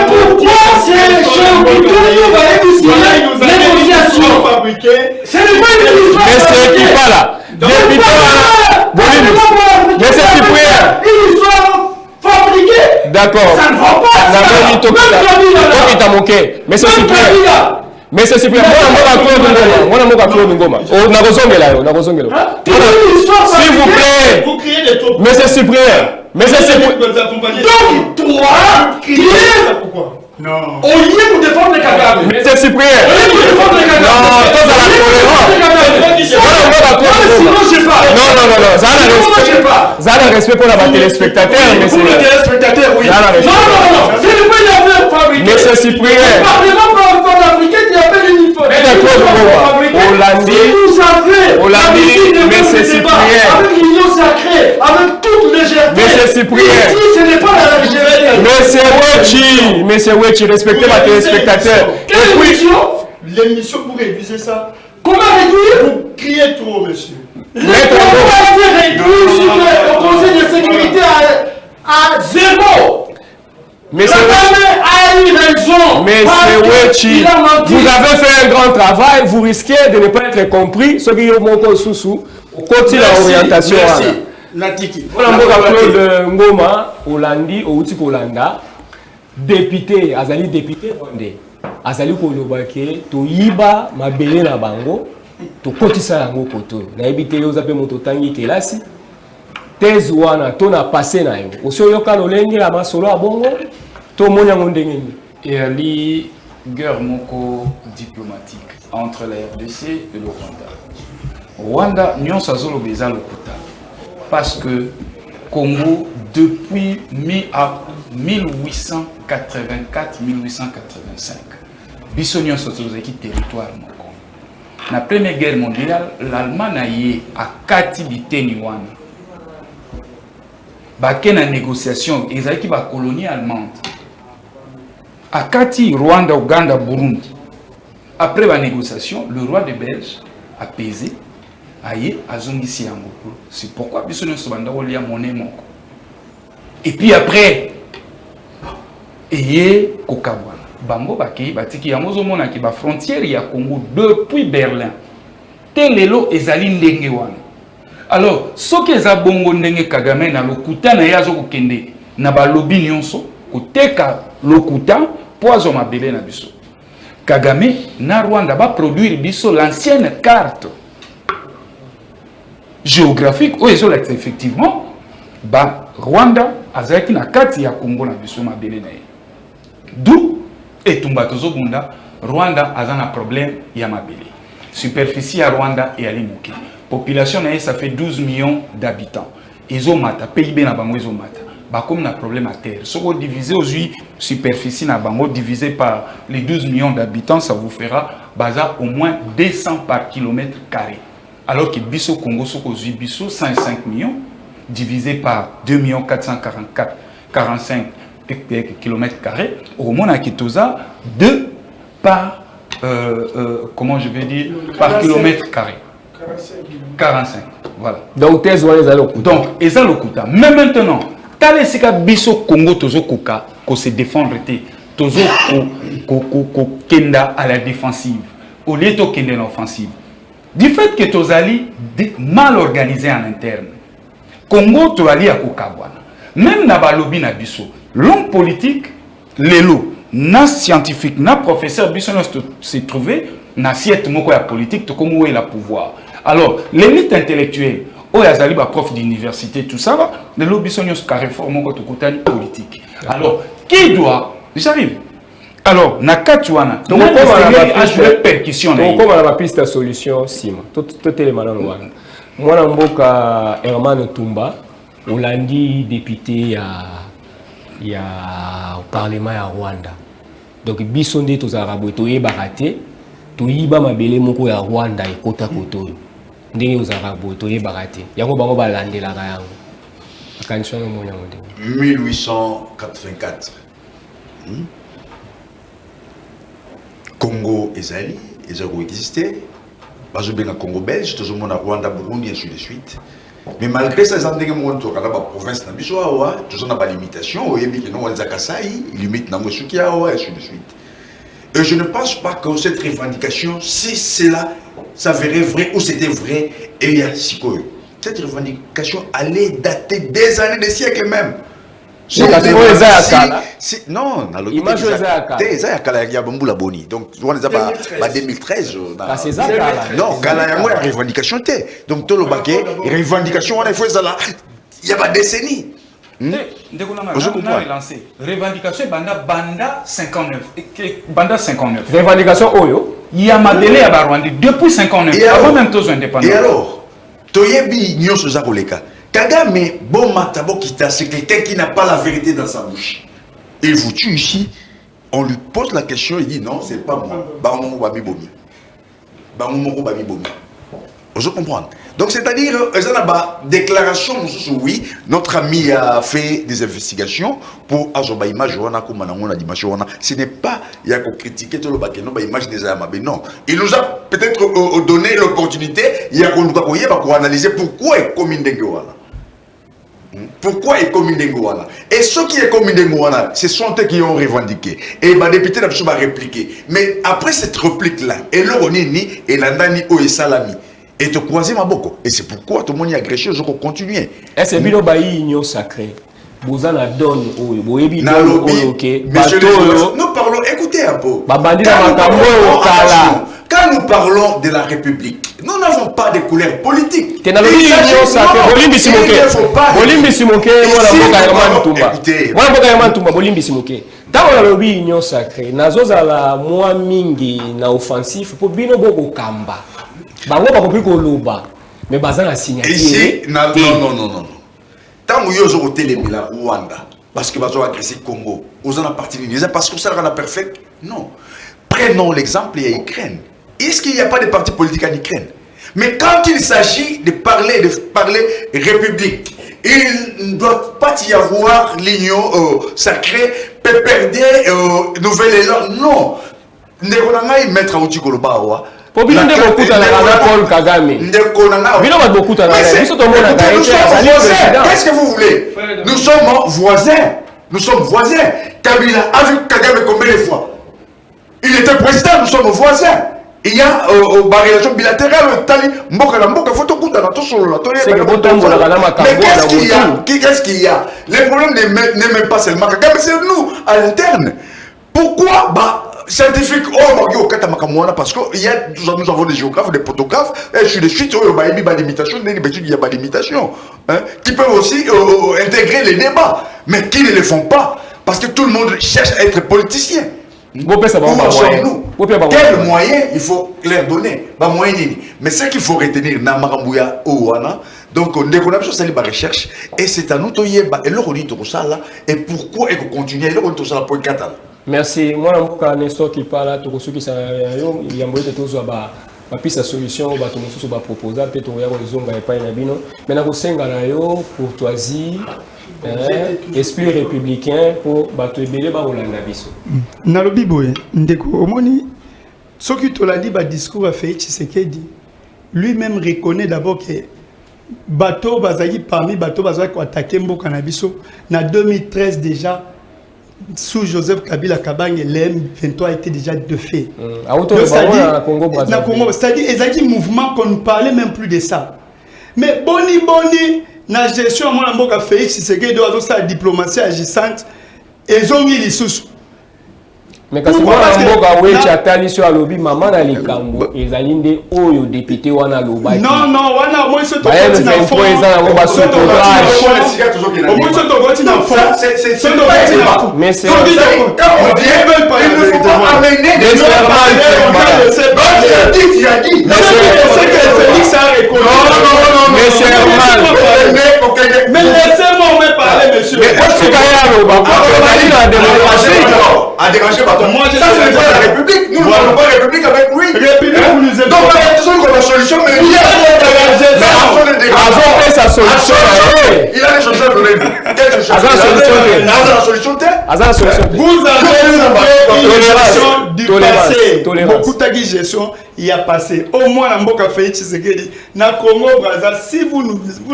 pourquoi c'est négociation. C'est le même histoire. Mais c'est qui pas là. Mais c'est Cyprien. Une histoire fabriquée. D'accord. Ça ne va pas. Mais c'est Cyprien. Mais c'est Cyprien. Moi, Claude Ngoma. S'il vous plaît. Mais c'est Cyprien. Donc, toi, qui est... Non. Au lieu de défendre les Kagame. Mais c'est Cyprien. Au lieu de défendre les Kagame. Non, toi, ça va sinon, je pas. Non. Ça a respect pour la téléspectateur. Pour les téléspectateurs, oui. Non. C'est le pays d'affaires fabriqué. Mais c'est Cyprien. Le Parlement africain qui appelle une uniforme. Mais c'est Cyprien. Avec l'union sacrée, avec toute légèreté. Mais c'est Cyprien. Ici, ce n'est pas la légèreté. Mais c'est Wechi, respectez ma téléspectateur. Quelle émission? L'émission, vous réduisez ça. Comment réduire? Vous criez trop, monsieur. Les combats ont été réduits au Conseil de sécurité à 0. Mais c'est Wechi. Vous avez fait un grand travail, vous risquez de ne pas être compris. Ceux qui ont mon sous continue l'orientation. Natiki. Claude Ngoma, Olandi, Outik Olanda, député, Azali député rwandais. Azali Kolobake, to yiba mabele na bango, to kotisa yango koto. Na ebite yo zape moto tangi kelasi. Tezwana to na passé na yo. Oso yoka lolenge la masolo a bongo. tout le monde a un dingin. Et ali guerre moko diplomatique entre la RDC et le Rwanda. Rwanda nyon sazolo beza lokuta parce que Congo depuis 1884-1885 biso nyon sazolo qui territoire moko. Na première guerre mondiale l'Allemagne a yé à kati biteni wana. Baké na négociation ezaki ba colonie allemande. Akati Rwanda, Ouganda, Burundi. Après la négociation, le roi de Belge a pesé, aïe, a zongisi yango. C'est pourquoi biso ne se banda olia monnaie moko. Et puis après, aïe, kokabwana. Bango baki batiki yango zomona ki ba frontière ya Congo depuis Berlin. Telelo ezali ndenge wana. Alors, ce que za bongo ndenge Kagame na lokuta na yazo kokende na ba lobby nyonso koteka lokuta poison mabele na biso. Kagame na Rwanda va produire biso l'ancienne carte géographique où ils ont effectivement ba Rwanda azaki na kati ya Congo na biso mabele na ye. D'où etumba tozo bunda Rwanda azana problème ya mabele. Superficie à Rwanda et à Limuke. Population na ça fait 12 millions d'habitants. Ils ont mata PIB na bango ils ont mata. Bah, comme on a un problème à terre, si on divise aujourd'hui superficie na bango divisé par les 12 millions d'habitants, ça vous fera baza au moins 200 par kilomètre carré. Alors que Bisso Congo, aujourd'hui Bisso 105 millions divisé par 2 445 kilomètres carrés, au moins à Kitoza 2 par comment je vais dire par kilomètre carré. 45. Voilà. Donc ils ont le coût. Mais maintenant Tale sika biso Congo tozo koka ko se défendre te tozo ko kenda à la défensive au lieu de kenda en offensive du fait que tozali mal organisé en interne Congo toali à kokabwana même na balobi na biso l'homme politique lelo na scientifique na professeur biso na se trouver na siète moko ya politique to comme où est la pouvoir alors l'élite intellectuelle oh yazali ba prof d'université tout ça va le lobby sont carrefour mon côté politique alors qui doit j'arrive alors na katuana donc on a joué percussion donc comment la piste de solution sima tout les malans wana moi na mboka Herman Tumba Olandi député ya au parlement ya Rwanda donc biso nde to arabo to yebakate to yiba mabele moko ya Rwanda ekota koto ndenge aux arabes to yebakate yango bango balandela ka yango akanishwa mo nyango 1884 Congo ezali ezako exister bazo benga Congo belge tozo mona Rwanda Burundi et ainsi de suite mais malgré ça ils ndenge mo to kala ba province na biso awa tozo na ba limitation oyebi ke no wanza kasai limite na mo suki awa et ainsi de suite et je ne pense pas que cette revendication si cela s'avérait vrai ou c'était vrai et il y a cette revendication allait dater des années, des siècles même. Non, donc, on les a pas 2013. Non, la revendication. Donc, tout le baquet, revendication, on a fait ça là. Il y a pas de décennie. Je comprends. Revendication, banda 59. Banda 59. Revendication, Oyo. Il y a Madeleine à Rwanda depuis 59. Avant même tous indépendants. Et alors, Toyebi Nyoso Zakoleka. Kagame, bon matabo kita, c'est quelqu'un qui n'a pas la vérité dans sa bouche. Il vous tue ici, on lui pose la question, il dit non, c'est pas moi. Bamomo Babi Bomi. Bamomo Babi Bomi. Vous comprenez? Donc c'est-à-dire, déclaration, oui, notre ami a fait des investigations pour Azoba image, ce n'est pas, il y a qu'on critiquer tout le bac, non, image des armes, non. Il nous a peut-être donné l'opportunité, il y a qu'on analyser pourquoi il est comme Ndengouana. Pourquoi il est comme Ndengouana. Et ceux qui est comme Ndengouana, ce sont eux qui ont revendiqué. Et les députés n'ont pas répliqué. Mais après cette réplique-là, et l'Oronini, et l'Andani, et Salami, et te croiser ma boko. Et c'est pourquoi tout le monde y a gréché, je continue. Est-ce que vous avez une sacrée? Vous en avez donné, vous avez dit, nous parlons, écoutez un peu. quand nous parlons de la République, nous n'avons pas de couleur politique. Il ne faut pas... Dans la lobby union sacrée, nazozala moi mingi na offensif pour bino boko kamba. Bango ba kopiko loba, mais bazan la signature. Ici, non. Tant que vous avez télémila Rwanda, parce que vous avez agressé Congo, vous en avez parti parce que ça rend perfect. Non. Prenons l'exemple, il y a Ukraine. Est-ce qu'il n'y a pas de parti politique en Ukraine? Mais quand il s'agit de parler République, il ne doit pas y avoir l'union sacrée, PPRD, Nouvelle-Élan. Non. Nous devons mettre à Outikoloba. Qu'est-ce que vous voulez? Nous sommes voisins. Nous sommes voisins. Kabila a vu Kagame combien de fois? Il était président, nous sommes voisins. Il y a une relation bilatérale. Mais qu'est-ce qu'il y a? Les problèmes n'est même pas seulement Kagame, c'est nous, à l'interne. Pourquoi? Scientifique, parce que nous avons des géographes, des photographes, et sur les suites, il y a des limitations, qui peuvent aussi intégrer les débats, mais qui ne le font pas, parce que tout le monde cherche à être politicien. Où sommes-nous? Quel moyen il faut leur donner? Mais ce qu'il faut retenir, donc on a besoin de la recherche, et c'est à nous de et pourquoi et continuer pour merci. Moi, je suis qui parle, il y a une piste de solution, il y a une proposal, peut-être qu'il y a une mais pour courtoisie, esprit républicain pour battre les Nalobi boye, ndeko omoni, ce qui te l'a dit, discours à Félix Tshisekedi, lui-même reconnaît d'abord que bateau bazali parmi bateau bazali qui attaqué Mboka na biso na 2013 déjà. Sous Joseph Kabila Kabange, l'M23 était déjà de fait. C'est-à-dire, il y a un mouvement qu'on ne parlait même plus de ça. Mais boni, la gestion, moi, je suis Félix, c'est que la diplomatie agissante, ils ont mis les sous. Mais quand moi oui chatali sur alobi maman na likambo ezalinde oyo député wana loba non wana moi ce to continue fond mais c'est quand on dit il ne faut pas amener des mais laissez-moi me parler monsieur à déranger bateau. Moi, ça, c'est pas la République. Nous ne parlons pas la République avec lui. République, vous nous aimez. Donc, on a toujours la solution, mais il y a sa solution. Il a des solutions à donner. Quelle solution? La solution, vous avez une gestion du passé. Beaucoup de gestion, il y a passé. Au moins, dans Mboka Félix Tshisekedi, dans Congo, Brazza, si vous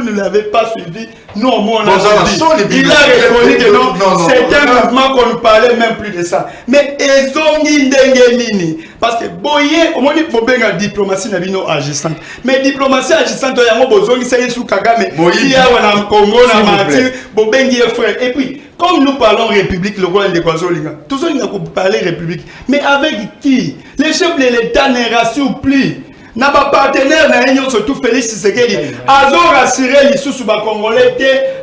ne l'avez pas suivi, nous, au moins, on a suivi. Il a reconnu que non, c'est un mouvement qu'on ne parlait même plus de ça. Mais ils ont dit parce que boye, au moins il faut bien la diplomatie na bino agissante. Mais diplomatie agissante, il y a un besoin qui s'est sous Kagame, qui a en Congo, na Martyr, bobengi frère. Et puis, comme nous parlons République, le roi de Kwazolinga, tout ça, il a parlé République. Mais avec qui? Les chefs de l'État ne rassurent plus. Na ba partenaire na union surtout Félix Tshisekedi azo rassurer les sous ba congolais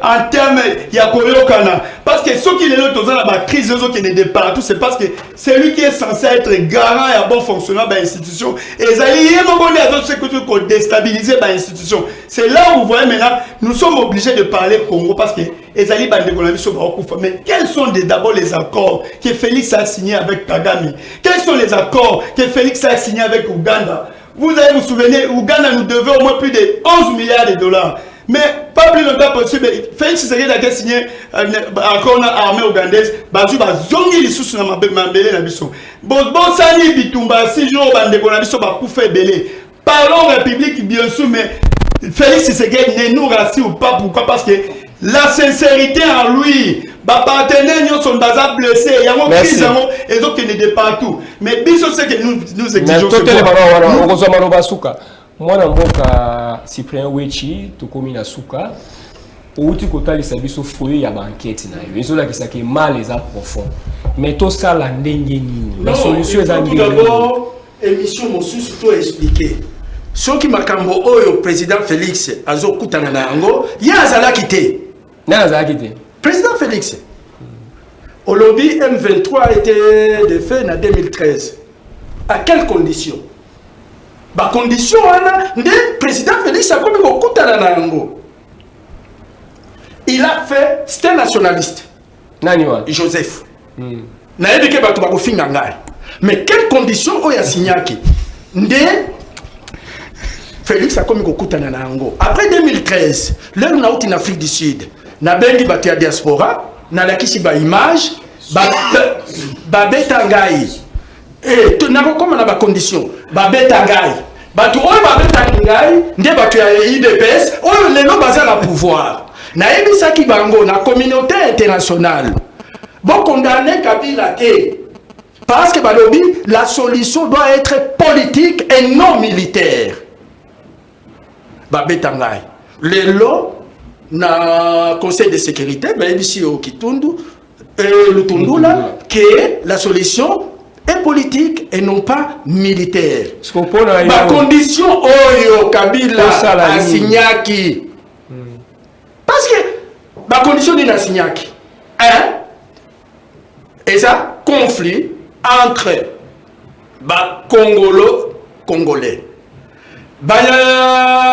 en termes ya koyokana parce que ceux qui les autres dans la crise qui ne départ tout c'est parce que c'est lui qui est censé être garant et bon fonctionnement de l'institution et zali yemo bonne azo c'est que pour déstabiliser l'institution. C'est là où vous voyez maintenant nous sommes obligés de parler Congo parce que ezali bande kolami so ba okufa. Mais quels sont d'abord les accords que Félix a signé avec Kagame? Quels sont les accords que Félix a signé avec Ouganda? Vous allez vous souvenir, Ouganda nous devait au moins plus de 11 milliards de dollars. Mais pas plus longtemps possible, Félix Tshisekedi a signé encore une armée ougandaise, Bazou Bazongi les sous na mabele na biso. Bon sani bitumba 6 jours bande ko na biso ba kufa belé. Parlons République bien sûr, mais Félix Tshisekedi ne nous rassure pas. Pourquoi? Parce que la sincérité en lui, bah partenaires nous sont blessés, il y a une crise et donc il est de partout. Mais biso c'est que nous exigeons. Moi na mboka Cyprien Wechi to komi na suka outi kotali sabiso foyer ya banquette na yo ezola kisaki mal les profond mais to ça la ndenge nini la solution est tout d'abord émission mosusu to expliquer soki makambo oyo président Félix azokutana na yango ya azalaki te na azalaki te président Félix au lobby M23 a été défait en 2013 à quelles conditions ba condition wana nde président Félix akomi kokutana na yango il a fait c'était un nationaliste nani wa Joseph na yebike bato bakofinga ngai mais quelles conditions oyo asignaki nde Félix a commis kokutana na yango après 2013 l'heure na outi en Afrique du Sud na bengi bato ya diaspora na lakisi ba image ba beta ngai et to na ko na ba condition ba beta ngai bato oyo ba beta ngai nde bato ya IDPS oyo lelo baza na pouvoir na yebisaki bango na communauté internationale bon condamner Kabila te parce que balobi la solution doit être politique et non militaire. Babetangay. Les lois na Conseil de sécurité, ici au Kitundu, le Tundula, que la solution est politique et non pas militaire. Ma condition oyo Kabila a signaki. Parce que ma condition n'est pas signaki. Hein? Et ça, conflit entre Congolais.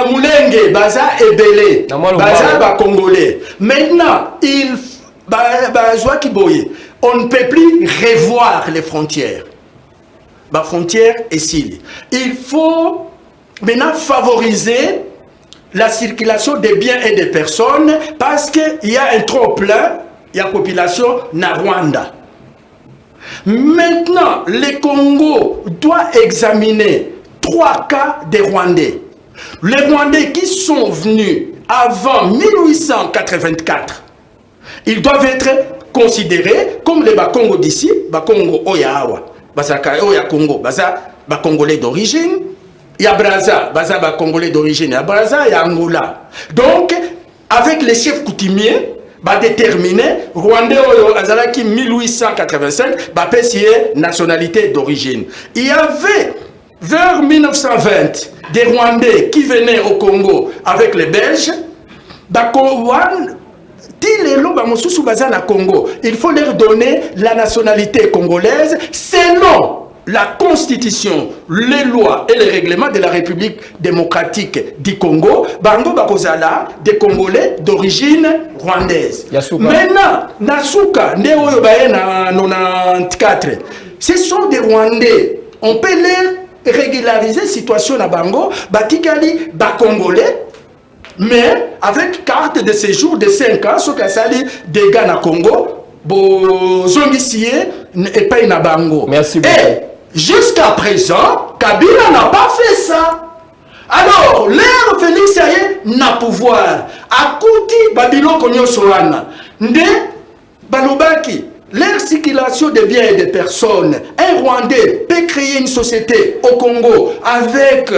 Moulenge, Baza et Belé. Baza Congolais. Maintenant, on ne peut plus revoir les frontières. La frontière est ici. Il faut maintenant favoriser la circulation des biens et des personnes parce qu'il y a un trop plein, il y a population na Rwanda. Maintenant, le Congo doit examiner 3 cas des Rwandais. Les Rwandais qui sont venus avant 1884, ils doivent être considérés comme les Bakongo d'ici, Bakongo Oyawa, Basaka Oya Congo, Baza Congolais d'origine, il y a Braza, Baza Congolais d'origine, il y a Braza, il y a Angola. Donc, avec les chefs coutumiers, déterminé Rwandais Azalaki 1885 nationalité d'origine. Il y avait vers 1920 des Rwandais qui venaient au Congo avec les Belges. Il faut leur donner la nationalité congolaise selon la constitution, les lois et les règlements de la République démocratique du Congo. Bango Bakozala, des Congolais d'origine rwandaise. Yasuka. Maintenant, Nasuka, na 94, ce sont des Rwandais. On peut les régulariser situation na Bango, Batikali, Congolais, mais avec carte de séjour de 5 ans, ce qu'a sali des gars na Congo, Zongisié et pas na Bango. Merci beaucoup. Jusqu'à présent, Kabila n'a pas fait ça. Alors, l'ère Félix Aye n'a pouvoir. Akouti Babylon Konyo Soana. Nde Balobaki, l'ère circulation des biens et des personnes. Un Rwandais peut créer une société au Congo avec,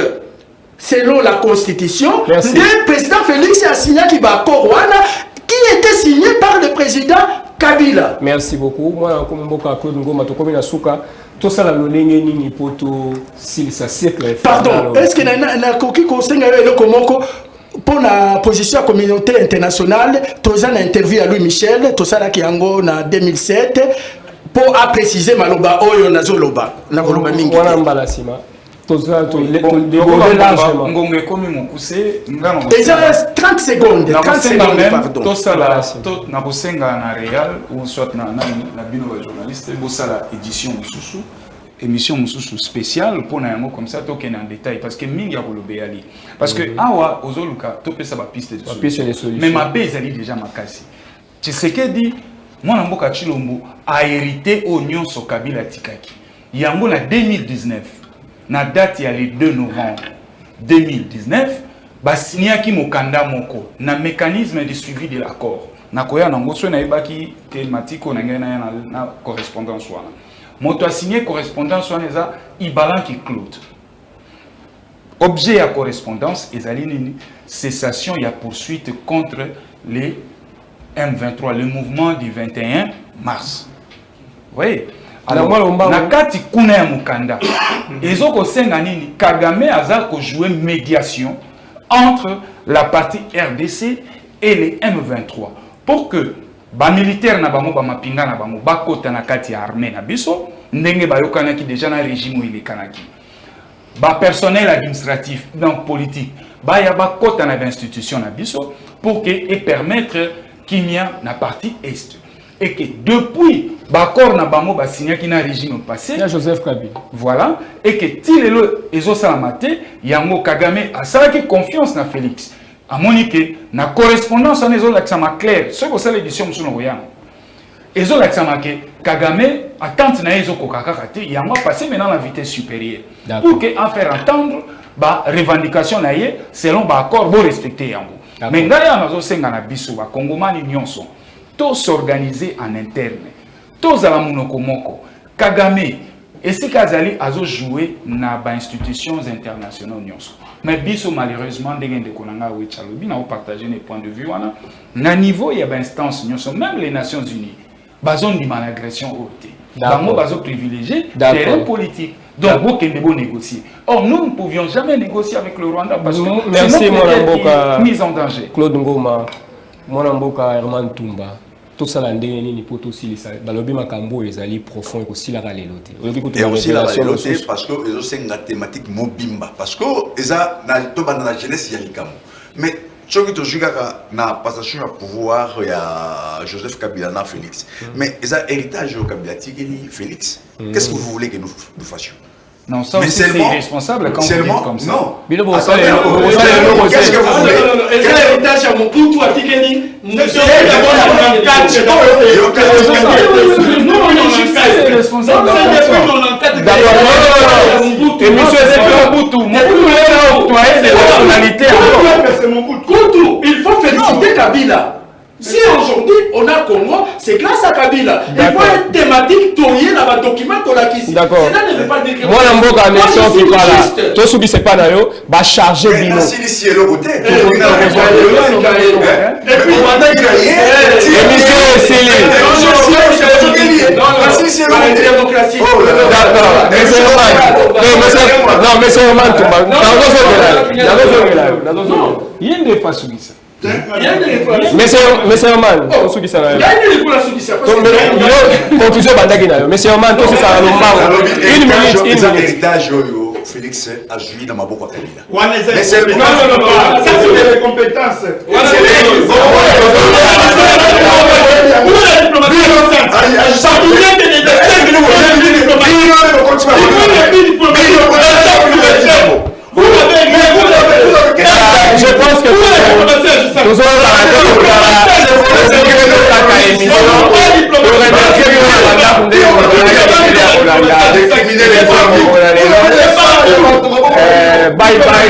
selon la constitution, le président Félix a signé Kibakorwana qui était signé par le président Kabila. Merci beaucoup. Moi, comme Mboka Claude Ngoma, Tokomi Nasuka. Tout ça, la longue ni poto s'il ça siècle. Pardon, est-ce que na koki konsenga le komoko pour la position à communauté internationale, tous en interview à Louis Michel, tout ça là qui en 2007 pour préciser maloba oyo nazoloba na koloba mingi. Wana mbala sima. Déjà 30 secondes, 30 secondes, pardon. Tout ça là, na bosenga na Real ou soit na bino journaliste, bosala édition mususu, émission mususu spéciale pour na yango comme ça to ken en détail parce que mingi ya kolobe ali. Parce que awa ozoluka to pesa ba piste de solution. Mais ma base ali déjà makasi. Tu sais que dit moi na mboka Chilombo a hérité oignon so Kabila tikaki. Yango na 2019. Na date ya le 2 novembre 2019 basignaki mokanda moko na mécanisme de suivi de l'accord na koya nango so na ebaki thématique na ngena na correspondance wana moto a signé correspondance wana eza Ibalanki Claude. Objet ya correspondance ezali nini cessation ya poursuite contre les M23 le mouvement du 21 mars. Vous voyez. Alors, nakati kuna ya mukanda. Ezoko senga nini Kagame aza ko jouer médiation entre la partie RDC et les M23 pour que ba militaire na bango ba mapinga na bango ba kota na kati ya armée na biso ndenge ba yokana ki déjà na régime ile kanaki. Ba personnel administratif donc politique ba ya ba kota na institution na biso pour que et permettre qu'il y a na partie est. Et que depuis l'accord na bango ba signé qui na régime passé Joseph Kabila voilà et que tilelo ezo salamate yango Kagame a ça qui confiance na Félix a monique na correspondance en ezo l'accent clair ce que c'est l'édition monsieur Noyan ezo l'accent que Kagame attente na ezo kokakakate yango passé maintenant la vitesse supérieure pour que en faire entendre ba revendication na ye selon ba accord bo respecter yango mais ngaya nazo senga na biso ba kongomani nyonso tous s'organiser en interne. Tous à la monokomoko. Kagame, et si Kazali a joué dans les institutions internationales. Mais biso malheureusement, des gens de Konanga ou Tchalobi n'ont partagé des points de vue. Na niveau, il y a des instances, même les Nations Unies, bazon di malagression haute. Bango bazo privilégié terrain politique. Donc, vous pouvez négocier. Or, nous ne pouvions jamais négocier avec le Rwanda parce que merci mon mise en danger. Claude Ngoma, mon amboka Herman Tumba. Tout ça là ni pour tout si ça balobi makambo ezali profond et aussi la réalité et aussi la réalité parce que c'est une thématique mobimba parce que eza na to banda la jeunesse ya likambo mais choki to jugaka na passation à pouvoir ya Joseph Kabila na Félix mais eza héritage au Kabila tigeli Félix qu'est-ce que vous voulez que nous fassions? Non, ça c'est irresponsable quand vous dites comme ça. Non. Qu'est-ce que vous voulez? L'héritage à mon poutou à Tigeni. C'est irresponsable. Il faut féliciter Kabila. Si aujourd'hui on a Congo, c'est grâce à Kabila. Il faut une thématique tournée dans le document de la Kissi. D'accord. Cela ne veut pas dire que moi, je suis pas là. Tout ce qui se passe là, va charger Bino. Et puis, on va émission aussi. D'accord. Non, mais c'est un man. Il y a une fois sur ça. Mais c'est un man. Il y a une conclusion mais c'est un man. Une minute. Héritage Félix a joué dans ma boîte à Kabila. Mais c'est non, ça c'est des compétences. Je pense que nous allons bye bye.